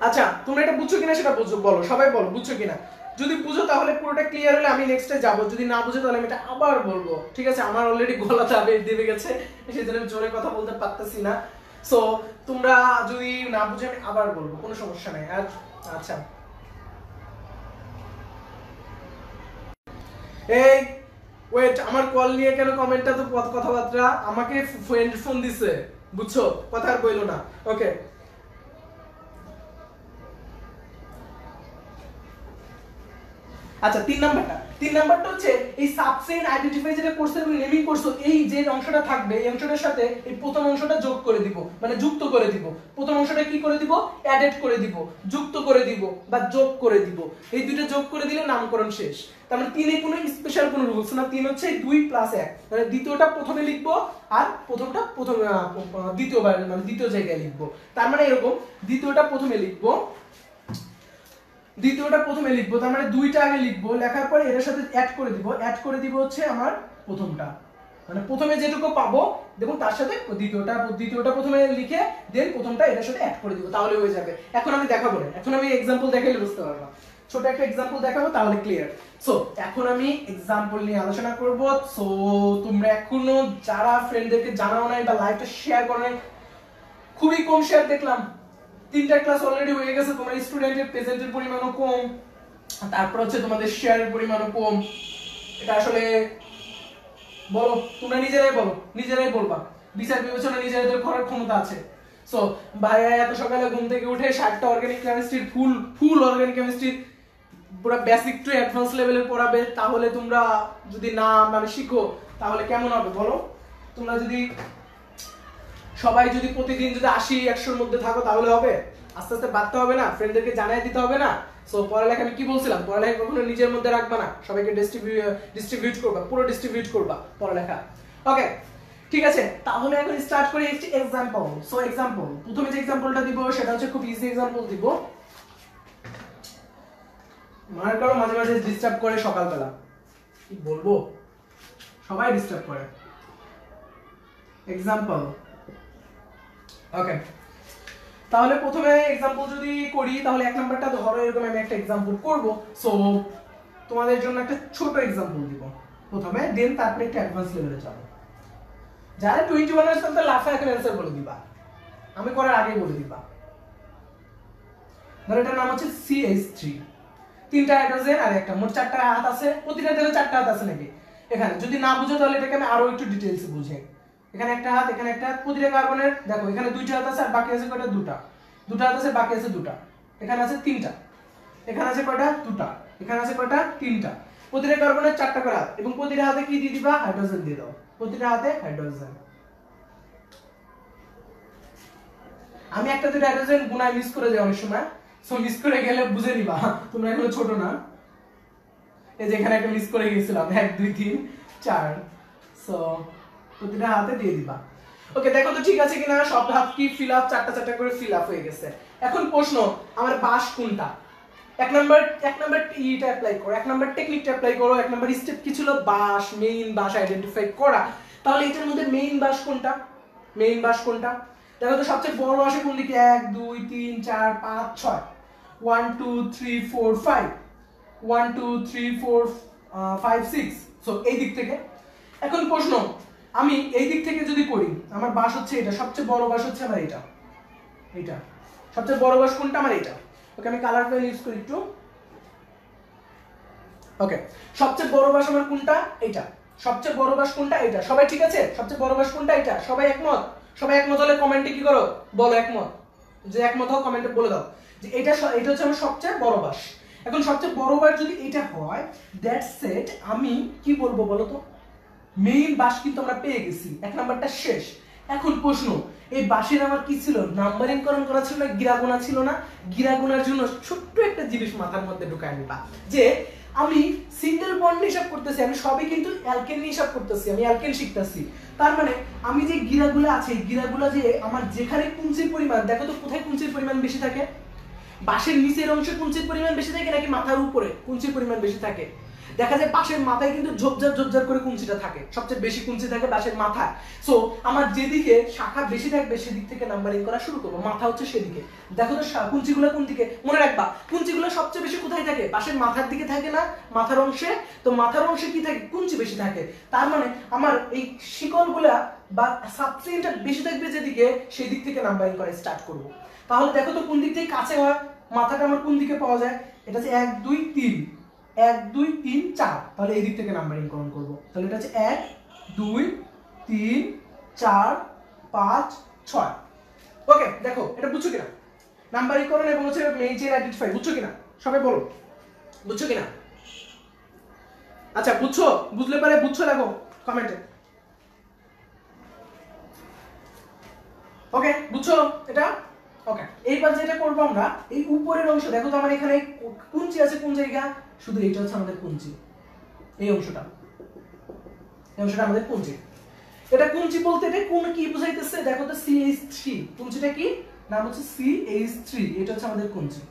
Speaker 1: আচ্ছা, তোমরা এটা বুঝছো কিনা সেটা বলো, সবাই বলো বুঝছো কিনা। যদি বুঝো তাহলে পুরোটা ক্লিয়ার হলে আমি নেক্সটে যাবো, যদি না বুঝো তাহলে আমি এটা আবার বলবো, ঠিক আছে। আমার অলরেডি গলা চাপে দেবে গেছে, সেজন্য আমি জোরে কথা বলতে পারতেছি না। সো তোমরা যদি না বুঝে আমি আবার বলবো, কোনো সমস্যা নাই। আর আচ্ছা, এই ওয়েট, আমার কল নিয়ে কেন কমেন্টটা, তো কথাবার্তা, আমাকে ফ্রেন্ড ফোন দিছে, বুঝছো, কথা আর বইলো না। ওকে, আচ্ছা 3 নাম্বারটা হচ্ছে এই সাবসেইন আইডেন্টিফাই যেটা করছো এবং নেমিং করছো, এই যে অংশটা থাকবে এই অংশটার সাথে এই প্রথম অংশটা যোগ করে দিব, মানে যুক্ত করে দিব। প্রথম অংশটা কি করে দিব, অ্যাডেড করে দিব, যুক্ত করে দিব বা যোগ করে দিব। এই দুটো যোগ করে দিলে নামকরণ শেষ। তার মানে 3 এ কোনো স্পেশাল কোনো রুলস না, 3 হচ্ছে 2 + 1, মানে দ্বিতীয়টা প্রথমে লিখবো আর প্রথমটা দ্বিতীয়বার মানে দ্বিতীয় জায়গায় লিখবো। তার মানে এরকম, দ্বিতীয়টা প্রথমে লিখবো, তার মানে 2টা আগে লিখবো, লেখার পরে এর সাথে অ্যাড করে দিব হচ্ছে আমার প্রথমটা, মানে প্রথমে যেটুকু পাবো দেখুন তার সাথে দ্বিতীয়টা প্রথমে লিখে দেন প্রথমটা এর সাথে অ্যাড করে দিব, তাহলে হয়ে যাবে। এখন আমি দেখাবো না, এখন আমি एग्जांपल দেখাইলে বুঝতে পারবা। ছোট একটা एग्जांपल দেখাবো তাহলে ক্লিয়ার। সো এখন আমি एग्जांपल নিয়ে আলোচনা করব। সো তোমরা এখনো যারা ফ্রেন্ডদেরকে জানাও নাই বা লাইভটা শেয়ার করো নাই, খুবই কম শেয়ার দেখলাম, 3টা ক্লাস অলরেডি হয়ে গেছে, তোমার স্টুডেন্টের প্রেজেন্টের পরিমাণও কম, তারপর হচ্ছে তোমাদের শেয়ারের পরিমাণও কম। এটা আসলে বলো, তোমরা নিজেরাই বলবা, বিচার বিবেচনা নিজেদের করার ক্ষমতা আছে। সো ভাইয়া এত সকালে ঘুম থেকে উঠে 60টা অর্গানিক কেমিস্ট্রির ফুল অর্গানিক কেমিস্ট্রি পুরো বেসিক টু অ্যাডভান্স লেভেলের পড়াবে, তাহলে তোমরা যদি না মানে শিখো তাহলে কেমন হবে বলো। তোমরা যদি সবাই যদি প্রতিদিন যদি 80-100 এর মধ্যে থাকো তাহলে হবে, আস্তে আস্তে বাড়তে হবে না, ফ্রেন্ডদেরকে জানাই দিতে হবে না। সো পড়ালেখা আমি কি বলছিলাম, পড়ালেখা কখনো নিজের মধ্যে রাখবা না, সবাইকে ডিস্ট্রিবিউট করবা, পুরো ডিস্ট্রিবিউট করবা পড়ালেখা। ওকে, ঠিক আছে, তাহলে এখন স্টার্ট করি একটি एग्जांपल। সো एग्जांपल, প্রথমে যে एग्जांपलটা দিব সেটা হচ্ছে খুব ইজি एग्जांपल দিব। মার করো মাঝে মাঝে ডিস্টার্ব করে, সকালবেলা কি বলবো, সবাই ডিস্টার্ব করে। एग्जांपल, ওকে, তাহলে প্রথমে एग्जांपल যদি করি তাহলে 1 নাম্বারটা ধরো এরকম আমি একটা एग्जांपल করব। সো তোমাদের জন্য একটা ছোট एग्जांपल দিব প্রথমে, দেন তারপরে একটা অ্যাডভান্স লেভেলে যাব। যারা 21 এর সাথে লাফা এখন অ্যানসার বলে দিবা, আমি করার আগেই বলে দিবা। ধরো এটার নাম হচ্ছে CH3, 3টা হাইড্রোজেন আর একটা, মোট 4টা হাত আছে, প্রতিটা থেকে 4টা হাত আছে নাকি এখানে, যদি না বুঝো তাহলে এটাকে আমি আরো একটু ডিটেইলসে বুঝাই। এখানে একটা হাত, এখানে একটা হাত, প্রতিটা কার্বনের দেখো এখানে 2টা হাত আছে আর বাকি আছে কয়টা, 2টা হাত আছে, বাকি আছে 2টা, এখানে আছে 3টা, এখানে আছে কয়টা, 2টা, এখানে আছে কয়টা, 3টা, প্রতিটা কার্বনের 4টা করে হাত, এবং প্রতিটা হাতে কি দিয়ে দিবা, হাইড্রোজেন দিয়ে দাও, প্রতিটা হাতে হাইড্রোজেন। আমি একটা দুটো হাইড্রোজেন গুণায় মিস করে যাই অনেক সময়, সো মিস করে গেলে বুঝে নিবা তোমরা এখনো ছোট না। এই যে এখানে একটা মিস করে গিয়েছিলাম, 1 2 3 4, সো প্রতিটা হাতে দিয়ে দিবা। ওকে, দেখো তো ঠিক আছে কিনা, সব ধাপ কি ফিল আপ, চারটা চারটা করে ফিল আপ হয়ে গেছে। এখন প্রশ্ন, আমার বাস কোনটা? এক নাম্বার ইটা অ্যাপ্লাই করো, এক নাম্বার টেকনিকটা অ্যাপ্লাই করো। এক নাম্বার স্টেপ কি ছিল? বাস, মেইন বাস আইডেন্টিফাই করা। তাহলে এটার মধ্যে মেইন বাস কোনটা? মেইন বাস কোনটা? দেখো তো সবচেয়ে বড় আসে কোন দিকে? 1 2 3 4 5 6, 1 2 3 4 5, 1 2 3 4 5 6, সো এই দিক থেকে। এখন প্রশ্ন, আমি এই দিক থেকে যদি করি, আমার বাস হচ্ছে এটা, সবচেয়ে বড় বাস হচ্ছে আমার এটা, এটা সবচেয়ে বড় বাস কোনটা? আমার এটা। ওকে, আমি কালার পেন ইউজ করি একটু। ওকে, সবচেয়ে বড় বাস আমার কোনটা? এটা। সবচেয়ে বড় বাস কোনটা? এটা। সবাই ঠিক আছে? সবচেয়ে বড় বাস কোনটা? এটা। সবাই একমত? সবাই একমত হলে কমেন্টে কি করো? বলো একমত। যে একমত হও কমেন্টে বলে দাও যে এটা হচ্ছে আমার সবচেয়ে বড় বাস। এখন সবচেয়ে বড় বাস যদি এটা হয়, দ্যাটস সেট, আমি কি বলবো বলো তো? মেইন বাস কিন্তু আমরা পেয়ে গেছি, এক নাম্বারটা শেষ। এখন প্রশ্ন, এই বাসের আমার কি ছিল? নাম্বারিংকরণ করা ছিল না, গিরাগোনা ছিল না? গিরাগোনার জন্য ছোট্ট একটা জিনিস মাথার মধ্যে ঢুকায় নিবা, যে আমি সিঙ্গেল বন্ড হিসাব করতেছি, আমি সবই কিন্তু অ্যালকেন হিসাব করতেছি, আমি অ্যালকেন শিখতেছি। তার মানে আমি যে গিরাগুলো আছে, গিরাগুলো যে আমার যেখানে কুঞ্চির পরিমাণ, দেখো তো কোথায় কুঞ্চির পরিমাণ বেশি থাকে? বাঁশের নিচের অংশে কুঞ্চির পরিমাণ বেশি থাকে নাকি মাথার উপরে কুঞ্চির পরিমাণ বেশি থাকে? দেখা যায় বাঁশের মাথায় কিন্তু ঝোপঝাড় করে কুঞ্চিটা থাকে, সবচেয়ে বেশি কুঞ্চি থাকে বাঁশের মাথায়। সো আমার যেদিকে শাখা বেশি থাকবে সেদিক থেকে নাম্বারিং করা শুরু করবো, মাথা হচ্ছে সেদিকে। দেখো তো কুঞ্চিগুলো কোন দিকে, মনে রাখবা কুঞ্চিগুলো সবচেয়ে বেশি কোথায় থাকে? বাঁশের মাথার দিকে থাকে না, মাথার অংশে। তো মাথার অংশে কি থাকে? কুঞ্চি বেশি থাকে। তার মানে আমার এই শিকলগুলা বা সাবচেইনটা বেশি থাকবে যেদিকে, সেই দিক থেকে নাম্বারিং করা স্টার্ট করব। তাহলে দেখো তো কোন দিক থেকে কাছে হয়, মাথাটা আমার কোন দিকে পাওয়া যায়? এটা হচ্ছে 1 2 3, 1 2 3 4, তাহলে এই দিক থেকে নাম্বারিং করব। তাহলে এটা হচ্ছে 1 2 3 4 5 6। ওকে, দেখো এটা বুঝছো কিনা? নাম্বারিং করণ এবং হচ্ছে মেজর আইডেন্টিফাই, বুঝছো কিনা? সবাই বলো বুঝছো কিনা? আচ্ছা বুঝছো? বুঝলে পারে বুঝছো লেখো কমেন্টে। ওকে, বুঝছো এটা? ওকে, এইবার যেটা করবো আমরা, এই উপরের অংশ দেখো তো আমার এখানে কুঞ্চি আছে কোন জায়গা? শুধু এইটা হচ্ছে আমাদের কুঞ্চি, এই অংশটা, এই অংশটা আমাদের কুঞ্চি। এটা কুঞ্চি বলতে এটা কোন কি বোঝাইতেছে? দেখো তো CH3, কুঞ্চিটা কি নাম? হচ্ছে CH3, এটা হচ্ছে আমাদের কুঞ্চি।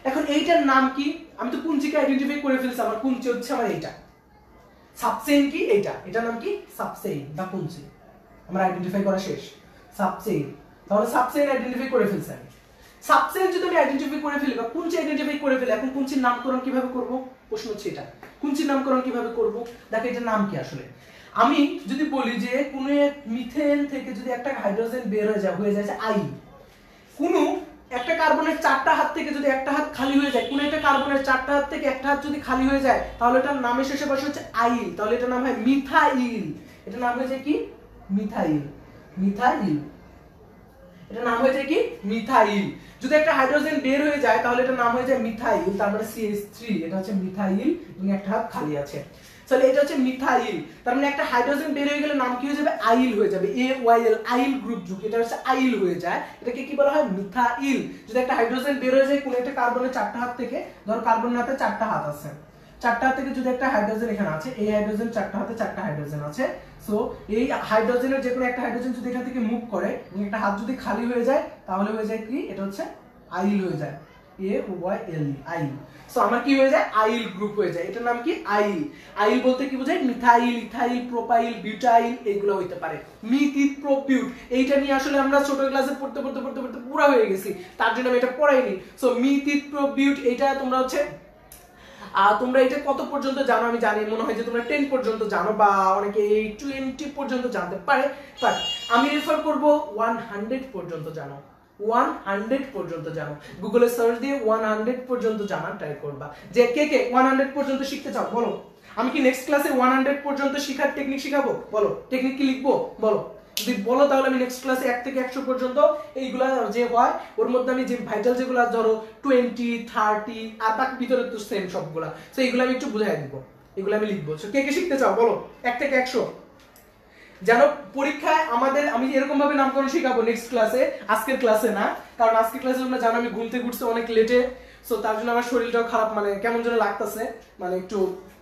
Speaker 1: এখন এইটার নাম কি? আমি তো কুঞ্চিকে আইডেন্টিফাই করে ফেলছি, আমার কুঞ্চি হচ্ছে আমার এইটা। সাবচেইন কি? এইটা, এটার নাম কি? সাবচেইন বা কুঞ্চি। আমরা আইডেন্টিফাই করা শেষ, সাবচেইন। তাহলে সাবচেইন আইডেন্টিফাই করে ফেলছি আমি। সাবচেইন যদি আমি আইডেন্টিফাই করে ফেলি বা কুঞ্চি আইডেন্টিফাই করে ফেলি, এখন কুঞ্চির নামকরণ কিভাবে করব? প্রশ্ন হচ্ছে এটা, কুঞ্চির নামকরণ কিভাবে করব? দেখো এটার নাম কি আসলে। আমি যদি বলি যে কোন এক মিথেন থেকে যদি একটা হাইড্রোজেন বের হয়ে যায় আই, কোন একটা কার্বনের চারটা হাত থেকে যদি একটা হাত খালি হয়ে যায়, কোন একটা কার্বনের চারটা হাত থেকে একটা হাত যদি খালি হয়ে যায়, তাহলে এটার নামের শেষে বসে হচ্ছে আইল, তাহলে এটার নাম হয় মিথাইল। এটার নাম হয়ে যায় কি? মিথাইল। মিথাইল, এটা নাম হয়ে যায় কি? মিথাইল। যদি একটা হাইড্রোজেন বের হয়ে যায় তাহলে এটার নাম হয়ে যায় মিথাইল, তার মানে CH3, এটা হচ্ছে মিথাইল এবং একটা হাত খালি আছে। তাহলে এটা হচ্ছে মিথাইল, তার মানে একটা হাইড্রোজেন বের হয়ে গেলে নাম কি হয়ে যাবে? আইল হয়ে যাবে, AYL, আইল গ্রুপ যুক্ত, এটা হচ্ছে আইল হয়ে যায়, এটাকে কি বলা হয়? মিথাইল। যদি একটা হাইড্রোজেন বের হয়ে যায় কোন একটা কার্বনের চারটা হাত থেকে, ধর কার্বনের হাতে চারটা হাত আছে, চারটা হাত থেকে যদি একটা হাইড্রোজেন এখানে আছে, এই হাইড্রোজেন চারটা হাতে চারটা হাইড্রোজেন আছে, সো এই হাইড্রোজেনের যে কোনো একটা হাইড্রোজেন যদি এখান থেকে মুভ করে এবং একটা হাত যদি খালি হয়ে যায়, তাহলে হয়ে যায় কি? এটা হচ্ছে আইল হয়ে যায়, AYL, আইল। সো আমার কি হয়ে যায়? আইল গ্রুপ হয়ে যায়, এটার নাম কি? আইল। আইল বলতে কি বোঝায়? মিথাইল, ইথাইল, প্রোপাইল, বিউটাইল, এগুলো হইতে পারে। মিথিল, প্রোপিউট, এইটা নিয়ে আসলে আমরা ছোট ক্লাসে পড়তে পুরা হয়ে গেছি, তার জন্য আমি এটা পড়াইনি। সো মিথিল, প্রোপিউট, এটা তোমরা হচ্ছে তোমরা এটা কত পর্যন্ত জানো আমি জানি, মনে হয় যে তোমরা 10 পর্যন্ত জানো বা অনেকে 20 পর্যন্ত জানতে পারে, বাট আমি রেফার করব 100 পর্যন্ত জানো, 100 পর্যন্ত জানো। গুগলে সার্চ দিয়ে 100 পর্যন্ত জানার ট্রাই করবা। যে কে কে 100 পর্যন্ত শিখতে চাও বলো? আমি কি নেক্সট ক্লাসে 100 পর্যন্ত শেখার টেকনিক শিখাবো? বলো, টেকনিক কি লিখবো? বলো, যদি বলো তাহলে আমি নেক্সট ক্লাসে 1 থেকে 100 পর্যন্ত এইগুলা যে হয় ওর মধ্যে আমি যে ভাইটাল যেগুলো ধরো 20 30 আর বাকি ভিতরে তো সেম সবগুলা, সো এইগুলো আমি একটু বুঝাই দিব, এগুলো আমি লিখবো। সো কে কে শিখতে চাও বলো 1 থেকে 100? যেন পরীক্ষায় আমাদের আমি এরকম ভাবে নামকরণ শিখাবো নেক্সট ক্লাসে, আজকের ক্লাসে না, কারণ আজকের ক্লাসে তোমরা জানো আমি ঘুম থেকে উঠছি অনেক লেটে, সো তার জন্য আমার শরীরটাও খারাপ, মানে কেমন যেন লাগতেছে, মানে একটু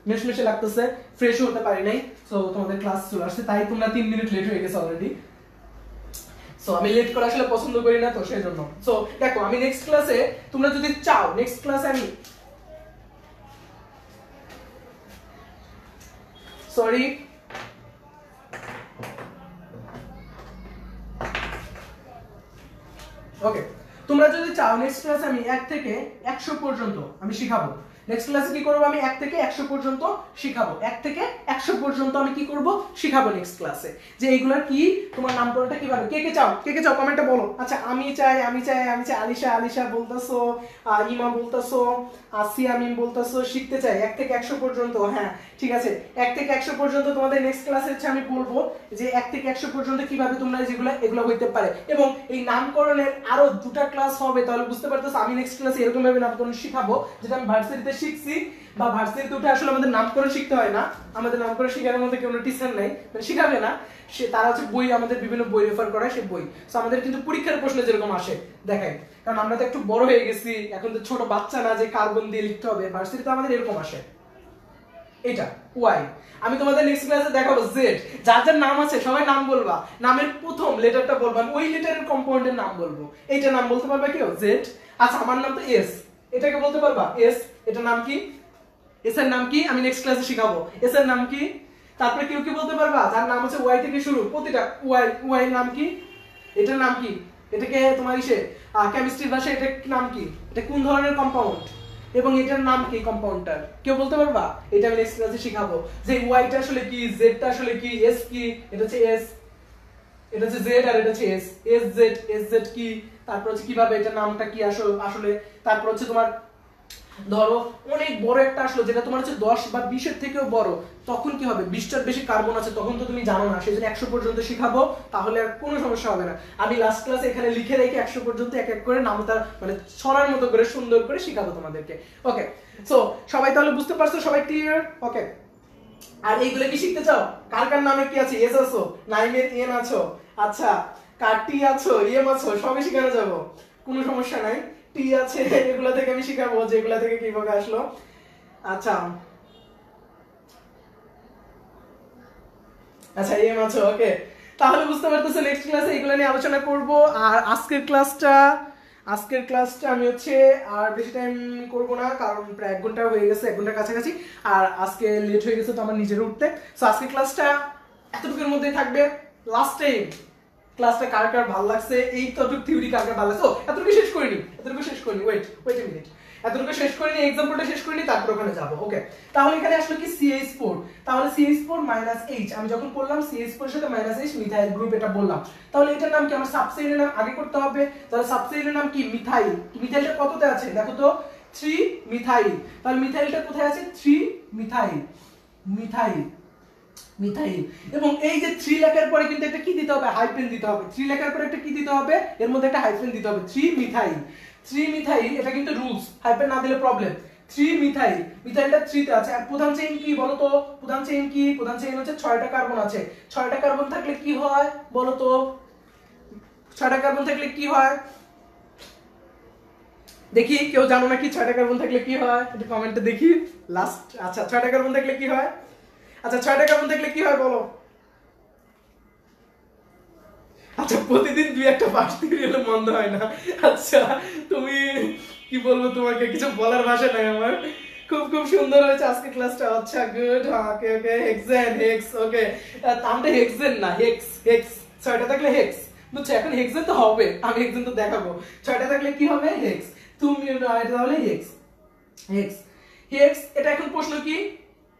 Speaker 1: মেশমেশে লাগতেছে, ফ্রেশ হতে পারি নাই। সো তোমাদের ক্লাস চলে আসছে, তাই তোমরা 3 মিনিট লেট হয়ে গেছে অলরেডি। সো আমি লেট করা আসলে পছন্দ করি না, তো সেই জন্য। সো দেখো আমি নেক্সট ক্লাসে, তোমরা যদি চাও নেক্সট ক্লাসে আমি সরি ওকে, তোমরা যদি চাও নেক্সট ক্লাসে আমি 1 থেকে 100 পর্যন্ত আমি শিখাবো। নেক্সট ক্লাসে কি করব, আমি 1 থেকে 100 পর্যন্ত শিখাবো। 1 থেকে 100 পর্যন্ত আমি কি করব, শিখাবো নেক্সট ক্লাসে। যে এইগুলা কি, তোমার নামকরণটা কিভাবে, কে কে চাও কমেন্টে বলো। আচ্ছা আমি চাই আলিশা আলিশা বলতাছো, ইমা বলতাছো, আসিয়া মিম বলতাছো শিখতে চাই 1 থেকে 100 পর্যন্ত। হ্যাঁ ঠিক আছে, 1 থেকে 100 পর্যন্ত তোমাদের নেক্সট ক্লাসে হচ্ছে আমি বলবো যে 1 থেকে 100 পর্যন্ত কিভাবে তোমরা যেগুলো এগুলো হইতে পারে। এবং এই নামকরণের আরো 2টা ক্লাস হবে, তাহলে বুঝতে পারতেছো আমি নেক্সট ক্লাসে এরকম ভাবে নামকরণ শিখাবো, যেটা আমি ভার্সিটিতে শিখছি। বা ভার্সিটিতে উঠে আসলে আমাদের নামকরণ শিখতে হয় না, আমাদের নামকরণ শেখানোর মধ্যে কোনো টিচার নাই, মানে শিখাবে না সে, তারা হচ্ছে বই, আমাদের বিভিন্ন বই রেফার করায় সেই বই। সো আমাদের কিন্তু পরীক্ষার প্রশ্নে যেরকম আসে দেখাই, কারণ আমরা তো একটু বড় হয়ে গেছি, এখন তো ছোট বাচ্চা না যে কার্বন দিয়ে লিখতে হবে। ভার্সিটিতে আমাদের এরকম আসে। এটা ওয়াই, আমি তোমাদের নেক্সট ক্লাসে দেখাবো জেড। যার যার নাম আছে সবাই নাম বলবা, নামের প্রথম লেটারটা বলবা, ওই লেটারের কম্পাউন্ডের নাম বলবো। এইটা নাম বলতে পারবা কেউ, জেড। আচ্ছা আমার নাম তো এস, এটাকে বলতে পারবা এস, এটা নাম কি, এস এর নাম কি, আমি নেক্সট ক্লাসে শিখাবো এস এর নাম কি। তারপরে কেউ কি বলতে পারবা যার নাম হচ্ছে ওয়াই থেকে শুরু, প্রতিটা ওয়াই এর নাম কি, এটার নাম কি, এটাকে তোমার ইসে কেমিস্ট্রির ভাষায় এটা নাম কি, এটা কোন ধরনের কম্পাউন্ড, এবং এটার নাম কি কম্পাউন্ডটার, কেউ বলতে পারবা? এটা আমি নেক্সট ক্লাসে শিখাবো যে ওয়াইটা আসলে কি, জেডটা আসলে কি, এস কি, এটা হচ্ছে এস, এটা হচ্ছে জেড, আর এটা হচ্ছে এস, এস জেড কি, তারপর হচ্ছে কিভাবে এটা নামটা কি আসলে। তারপর হচ্ছে তোমার ধরো অনেক বড় একটা আসলো যেটা তোমার হচ্ছে 10 বা 20 এর থেকেও বড়, তখন কি হবে, 20টার বেশি কার্বন আছে, তখন তো তুমি জানো না, সেজন্য 100 পর্যন্ত শিখাবো, তাহলে আর কোনো সমস্যা হবে না। আমি লাস্ট ক্লাসে এখানে লিখে রেখে 100 পর্যন্ত এক এক করে নামটা মানে ছড়ার মতো করে সুন্দর করে শিখাবো তোমাদেরকে। ওকে, সো সবাই তাহলে বুঝতে পারছো, সবাই ক্লিয়ার? ওকে, আর এইগুলো কি শিখতে চাও? কার কার নামে কি আছে, এস আছো, নাইমের এন আছো, আচ্ছা কার টি আছো, এম আছো, সবই শিখানো যাবো, কোনো সমস্যা নাই। টি আছে, এগুলা থেকে আমি শিখাবো যেগুলা থেকে কিভাবে আসলো। আচ্ছা আচ্ছা এম আছো, ওকে, তাহলে বুঝতে পারতেছো নেক্সট ক্লাসে এগুলো নিয়ে আলোচনা করব। আর আজকের ক্লাসটা আমি হচ্ছে আর বেশি টাইম করব না, কারণ প্রায় 1 ঘন্টা হয়ে গেছে, 1 ঘন্টার কাছাকাছি, আর আজকে লেট হয়ে গেছে তো আমার নিজের উঠতে। সো আজকের ক্লাসটা এতটুকুর মধ্যেই থাকবে। লাস্ট টাইম ক্লাসটা কার কার ভালো লাগছে, এই টপিক থিওরি কার কার ভালো লাগছে, এতটুকু শেষ করিনি, ওয়েট এ মিনিট, এতটুকু শেষ করিনি, এক্সাম্পলটা শেষ করিনি, তারপর ওখানে যাব। ওকে, তাহলে এখানে আসলে কি CH4, তাহলে CH4 H, আমি যখন করলাম CH4 এর সাথে H মিথাইল গ্রুপ, এটা বললাম, তাহলে এটার নাম কি, আমার সাবসেলের নাম আগে করতে হবে। তাহলে সাবসেলের নাম কি, মিথাইল। মিথাইলটা কততে আছে দেখো তো, 3 মিথাইল। তাহলে মিথাইলটা কোথায় আছে, 3 মিথাইল। এবং এই যে 3 লেখার পরে কিন্তু একটা কি দিতে হবে, হাইফেন দিতে হবে। 3 লেখার পরে একটা কি দিতে হবে, এর মধ্যে একটা হাইফেন দিতে হবে, 3 মিথাইল। এটা কিন্তু রুলস, হাইফেন না দিলে প্রবলেম। 3 মিথাইলটা 3 তে আছে। আর প্রধান চেইন কি বলো তো, প্রধান চেইন হচ্ছে 6টা কার্বন আছে। 6টা কার্বন থাকলে কি হয় বলো তো, 6টা কার্বন থাকলে কি হয় দেখি, কেউ জানো নাকি 6টা কার্বন থাকলে কি হয়, একটু কমেন্টে দেখি লাস্ট। আচ্ছা 6টা কার্বন থাকলে কি হয়, আচ্ছা 6টা কার্বন থাকলে কি হয় বলো। আচ্ছা প্রতিদিন 2-1টা পাস থিওরি হলে মন্দ হয় না। আচ্ছা তুমি কি বলবো, তোমাকে কিছু বলার ভাষা নাই আমার। খুব সুন্দর হয়েছে আজকে ক্লাসটা। আচ্ছা গুড, ওকে হেক্স, ওকে নামটা হেক্সেন না, হেক্স 6টা থাকলে হেক্স, বুঝছো? এখন হেক্সেন তো হবে, আমি হেক্সেন তো দেখাবো। 6টা থাকলে কি হবে, হেক্স। তুমি এটা তাহলে হেক্স। এটা এখন প্রশ্ন কি,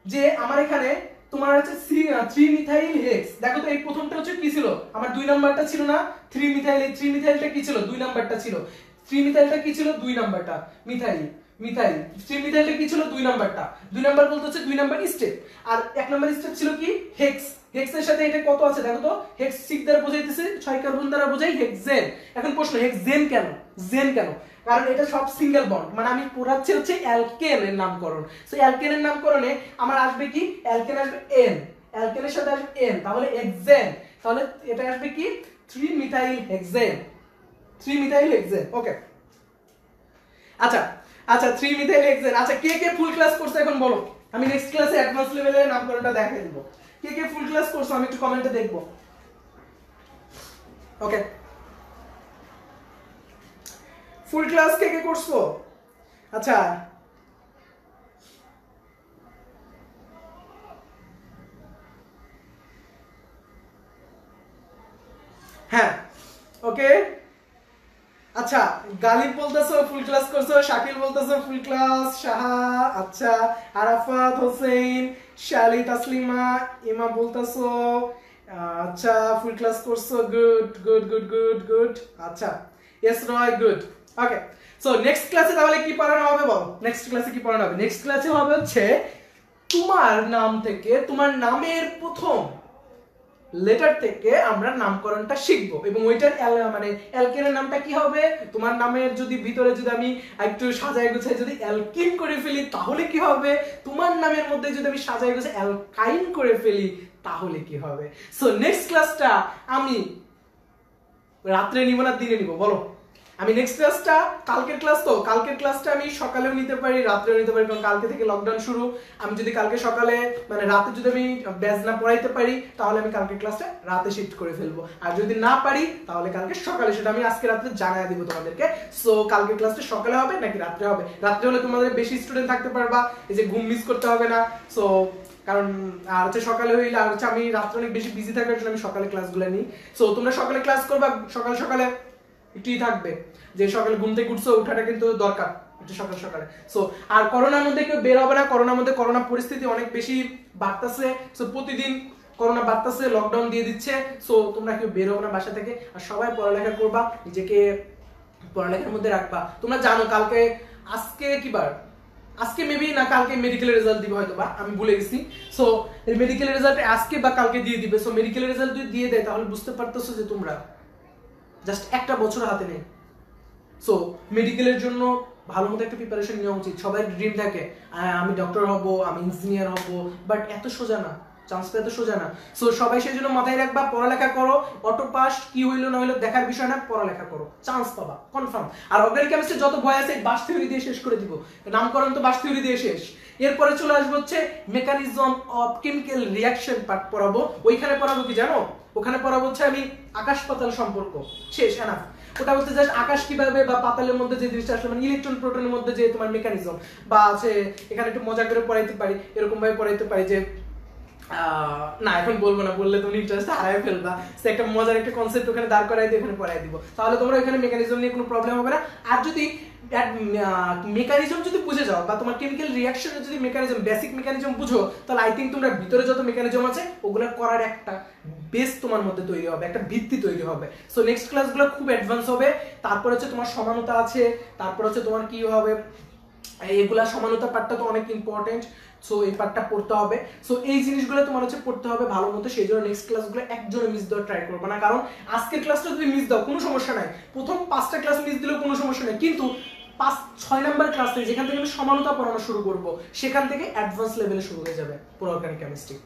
Speaker 1: যে আমার এখানে তোমার হচ্ছে 3 মিথাইল হেক্স। দেখো তো এই প্রথমটা হচ্ছে কি ছিল, আমার 2 নাম্বারটা ছিল না, 3 মিথাইল। এই 3 মিথাইলটা কি ছিল, 2 নাম্বারটা ছিল। 3 মিথাইলটা কি ছিল, 2 নাম্বারটা, মিথাইল। 3 মিথাইলটা কি ছিল, 2 নাম্বারটা। 2 নাম্বার বলতে হচ্ছে 2 নাম্বার স্টেপ। আর 1 নাম্বার স্টেপ ছিল কি, হেক্স। হেক্সের সাথে এটা কত আছে দেখো তো, হেক্স 6 দ্বারা বোঝাইতেছে, 6 কার্বন দ্বারা বোঝাই হেক্সেন। এখন প্রশ্ন, হেক্সেন কেন? কারণ এটা সব সিঙ্গেল বন্ড, মানে আমি পড়াচ্ছি হচ্ছে অ্যালকেনের নামকরণ। সো অ্যালকেনের নামকরণে আমার আসবে কি, অ্যালকেন আসবে N, অ্যালকেনের সাথে আসবে N, তাহলে হেক্সেন। তাহলে এটা আসবে কি, 3 মিথাইল হেক্সেন। ওকে, আচ্ছা 3 মিথাইল হেক্সেন। আচ্ছা কে ফুল ক্লাস করছে এখন বলো। আমি নেক্সট ক্লাসে অ্যাডভান্স লেভেলের নামকরণটা দেখাই দেব। কে কে ফুল ক্লাস করছো আমি একটু কমেন্টে দেখব। ওকে, ফুল ক্লাস কে কে করছো? আচ্ছা, হ্যাঁ ওকে। আচ্ছা, গালিব বলতেছো ফুল ক্লাস করছো, শাকিল বলতেছো ফুল ক্লাস, সাহা, আচ্ছা, আরাফাত হোসেন, শালি, তাসলিমা, ইমা বলতেছো আচ্ছা ফুল ক্লাস করছো, good good good good good. আচ্ছা, এস রয়, গুড। ওকে, সো নেক্সট ক্লাসে তাহলে কি পড়ানো হবে বল? নেক্সট ক্লাসে কি পড়ানো হবে? নেক্সট ক্লাসে হবে হচ্ছে তোমার নাম থেকে, তোমার নামের প্রথম লেটার থেকে আমরা নামকরণটা শিখবো, এবং ওইটার মানে অ্যালকেনের নামটা কি হবে? তোমার নামের যদি ভিতরে যদি আমি একটু সাজায় গুছাই যদি অ্যালকিন করে ফেলি তাহলে কি হবে? তোমার নামের মধ্যে যদি আমি সাজায় গুছাই অ্যালকাইন করে ফেলি তাহলে কি হবে? সো নেক্সট ক্লাসটা আমি রাত্রে নিব না দিনে নিব বলো? আমি নেক্সট ক্লাসটা, কালকের ক্লাস তো, কালকের ক্লাসটা আমি সকালেও নিতে পারি রাত্রেও নিতে পারি, কারণ কালকে থেকে লকডাউন শুরু। আমি যদি কালকে সকালে মানে রাতে যদি আমি ব্যাচ না পড়াইতে পারি তাহলে আমি কালকের ক্লাসটা রাতে শিফট করে ফেলবো, আর যদি না পারি তাহলে কালকে সকালে, সেটা আমি আজকে রাত্রে জানাই দিব তোমাদেরকে। সো কালকের ক্লাসটা সকালে হবে নাকি রাত্রে হবে? রাত্রে হলে তোমাদের বেশি স্টুডেন্ট থাকতে পারবা, এই যে ঘুম মিস করতে হবে না। সো কারণ আর হচ্ছে সকালে হইলে আর হচ্ছে আমি রাত্রে অনেক বেশি বিজি থাকার জন্য আমি সকালে ক্লাসগুলো নিই। সো তোমরা সকালে ক্লাস করবা, সকালে সকালে একটুই থাকবে যে সকালে ঘুম থেকে উঠছো, ওঠাটা কিন্তু দরকার সকাল সকালে। সো আর করোনার মধ্যে কেউ বের হবে না, করোনার মধ্যে করোনা পরিস্থিতি অনেক বেশি বাড়তেছে। সো প্রতিদিন করোনা বাড়তেছে, লকডাউন দিয়ে দিচ্ছে। সো তোমরা কেউ বের হবে না বাসা থেকে, আর সবাই পড়ালেখা করবা, নিজেকে পড়ালেখার মধ্যে রাখবা। তোমরা জানো কালকে, আজকে কি বার? আজকে মেবি না কালকে মেডিকেল রেজাল্ট দিবে হয়তো, বা আমি ভুলে গেছি। সো মেডিকেল রেজাল্ট আজকে বা কালকে দিয়ে দিবে। সো মেডিকেল রেজাল্ট যদি দিয়ে দেয় তাহলে বুঝতে পারতেছো যে তোমরা জাস্ট একটা বছর হাতে নেই। সো মেডিকেলের জন্য ভালো মতো একটা প্রিপারেশন নেওয়া উচিত। সবাই ড্রিম থাকে আমি ডক্টর হব, আমি ইঞ্জিনিয়ার হব, বাট এত সোজা না, চান্স পেতে এত সোজা না। সো সবাই সেই জন্য মাথায় রাখবা, পড়ালেখা করো, অটো পাস কি হইলো না হইলো দেখার বিষয় না, পড়ালেখা করো, চান্স পাবা কনফার্ম। আর অর্গানিক কেমিস্ট্রি যত ভয় আছে বাস থিওরি দিয়ে শেষ করে দিব, নামকরণ তো বাস থিওরি দিয়ে শেষ। এরপরে চলে আসবো হচ্ছে mechanism of chemical reaction part পড়াবো। ওইখানে পড়াবো কি জানো? ওখানে পড়াবো হচ্ছে আমি আকাশ পাতাল সম্পর্ক, শেষ, এনাফ। ওটা হচ্ছে জাস্ট আকাশ কিভাবে বা পাতালের মধ্যে যে জিনিসটা আসলে মানে ইলেকট্রন প্রোটনের মধ্যে যে তোমার মেকানিজম বা আছে, এখানে একটু মজা করে পড়াইতে পারি, এরকম ভাবে পড়াইতে পারি যে না এখন বলবো না, বললে তুমি ইন্টারেস্ট হারাই ফেলবা। সে একটা মজার একটা কনসেপ্ট ওখানে দাঁড় করাই দিয়ে ওখানে পড়াই দিব, তাহলে তোমরা এখানে মেকানিজম নিয়ে কোনো প্রবলেম হবে না। আর যদি মেকানিজম যদি বুঝে যাও বা তোমার কেমিক্যাল রিঅ্যাকশনের যদি মেকানিজম, বেসিক মেকানিজম বুঝো, তাহলে আই থিঙ্ক তোমরা ভিতরে যত মেকানিজম আছে ওগুলো করার একটা বেস তোমার মধ্যে তৈরি হবে, একটা ভিত্তি তৈরি হবে। সো নেক্সট ক্লাসগুলো খুব অ্যাডভান্স হবে। তারপর হচ্ছে তোমার সমানতা আছে, তারপর হচ্ছে তোমার কি হবে, এগুলা সমানতা পার্টটা তো অনেক ইম্পর্টেন্ট। সো এই পার্টটা পড়তে হবে। সো এই জিনিসগুলো তোমার হচ্ছে পড়তে হবে ভালো মতো। সেই জন্য নেক্সট ক্লাসগুলো একজনে মিস দেওয়ার ট্রাই করবে না, কারণ আজকের ক্লাসটা যদি মিস দাও কোনো সমস্যা নাই, প্রথম 5টা ক্লাস মিস দিলেও কোনো সমস্যা নেই, কিন্তু 5-6 নাম্বার ক্লাস থেকে যেখান থেকে আমি সমানতা পড়ানো শুরু করব, সেখান থেকে অ্যাডভান্স লেভেলে শুরু হয়ে যাবে পুরো অর্গানিক কেমিস্ট্রি।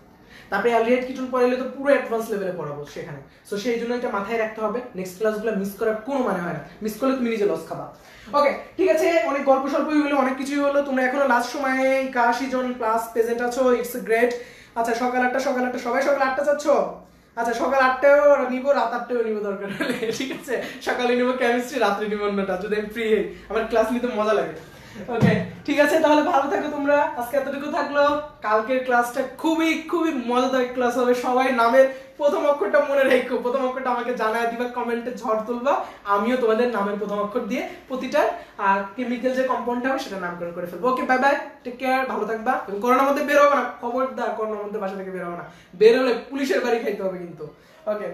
Speaker 1: তারপরে অ্যালডিহাইড কিটোন পড়াইলে তো পুরো অ্যাডভান্স লেভেলে পড়াবো সেখানে। সো সেই জন্য এটা মাথায় রাখতে হবে, নেক্সট ক্লাসগুলো মিস করার কোনো মানে হয় না, মিস করলে তুমি নিজে লস খাবা। ওকে ঠিক আছে, অনেক গল্প স্বল্পই হলো, অনেক কিছুই হলো। তোমরা এখনো লাস্ট সময়ে 81 জন প্লাস প্রেজেন্ট আছো, ইটস গ্রেট। আচ্ছা সকাল 8টা, সকাল 8টা, সবাই সকাল 8টা চাচ্ছ? আচ্ছা সকাল 8টাও নিব, রাত 8টাও নিব দরকার হলে, ঠিক আছে? সকালে নিব কেমিস্ট্রি, রাত্রে নিব অন্যটা, যদি আমি ফ্রি হই, আমার ক্লাস নিতে মজা লাগে। ওকে ঠিক আছে, তাহলে ভালো থাকো তোমরা, আজকে এতটুকু থাকলো। কালকের ক্লাসটা খুবই খুবই মজাদার ক্লাস হবে। সবাই নামের প্রথম অক্ষরটা মনে রেখো, প্রথম অক্ষরটা আমাকে জানায় দিবা, কমেন্টে ঝড় তুলবা, আমিও তোমাদের নামের প্রথম অক্ষর দিয়ে প্রতিটা কেমিক্যাল যে কম্পাউন্ডটা হবে সেটা নামকরণ করে ফেলবো। Okay bye bye, take care, ভালো থাকবা। এবং করোনার মধ্যে বের হবে না, খবরদার করোনার মধ্যে বাসা থেকে বের হবে না, বের হলে পুলিশের বাড়ি খাইতে হবে কিন্তু। ওকে।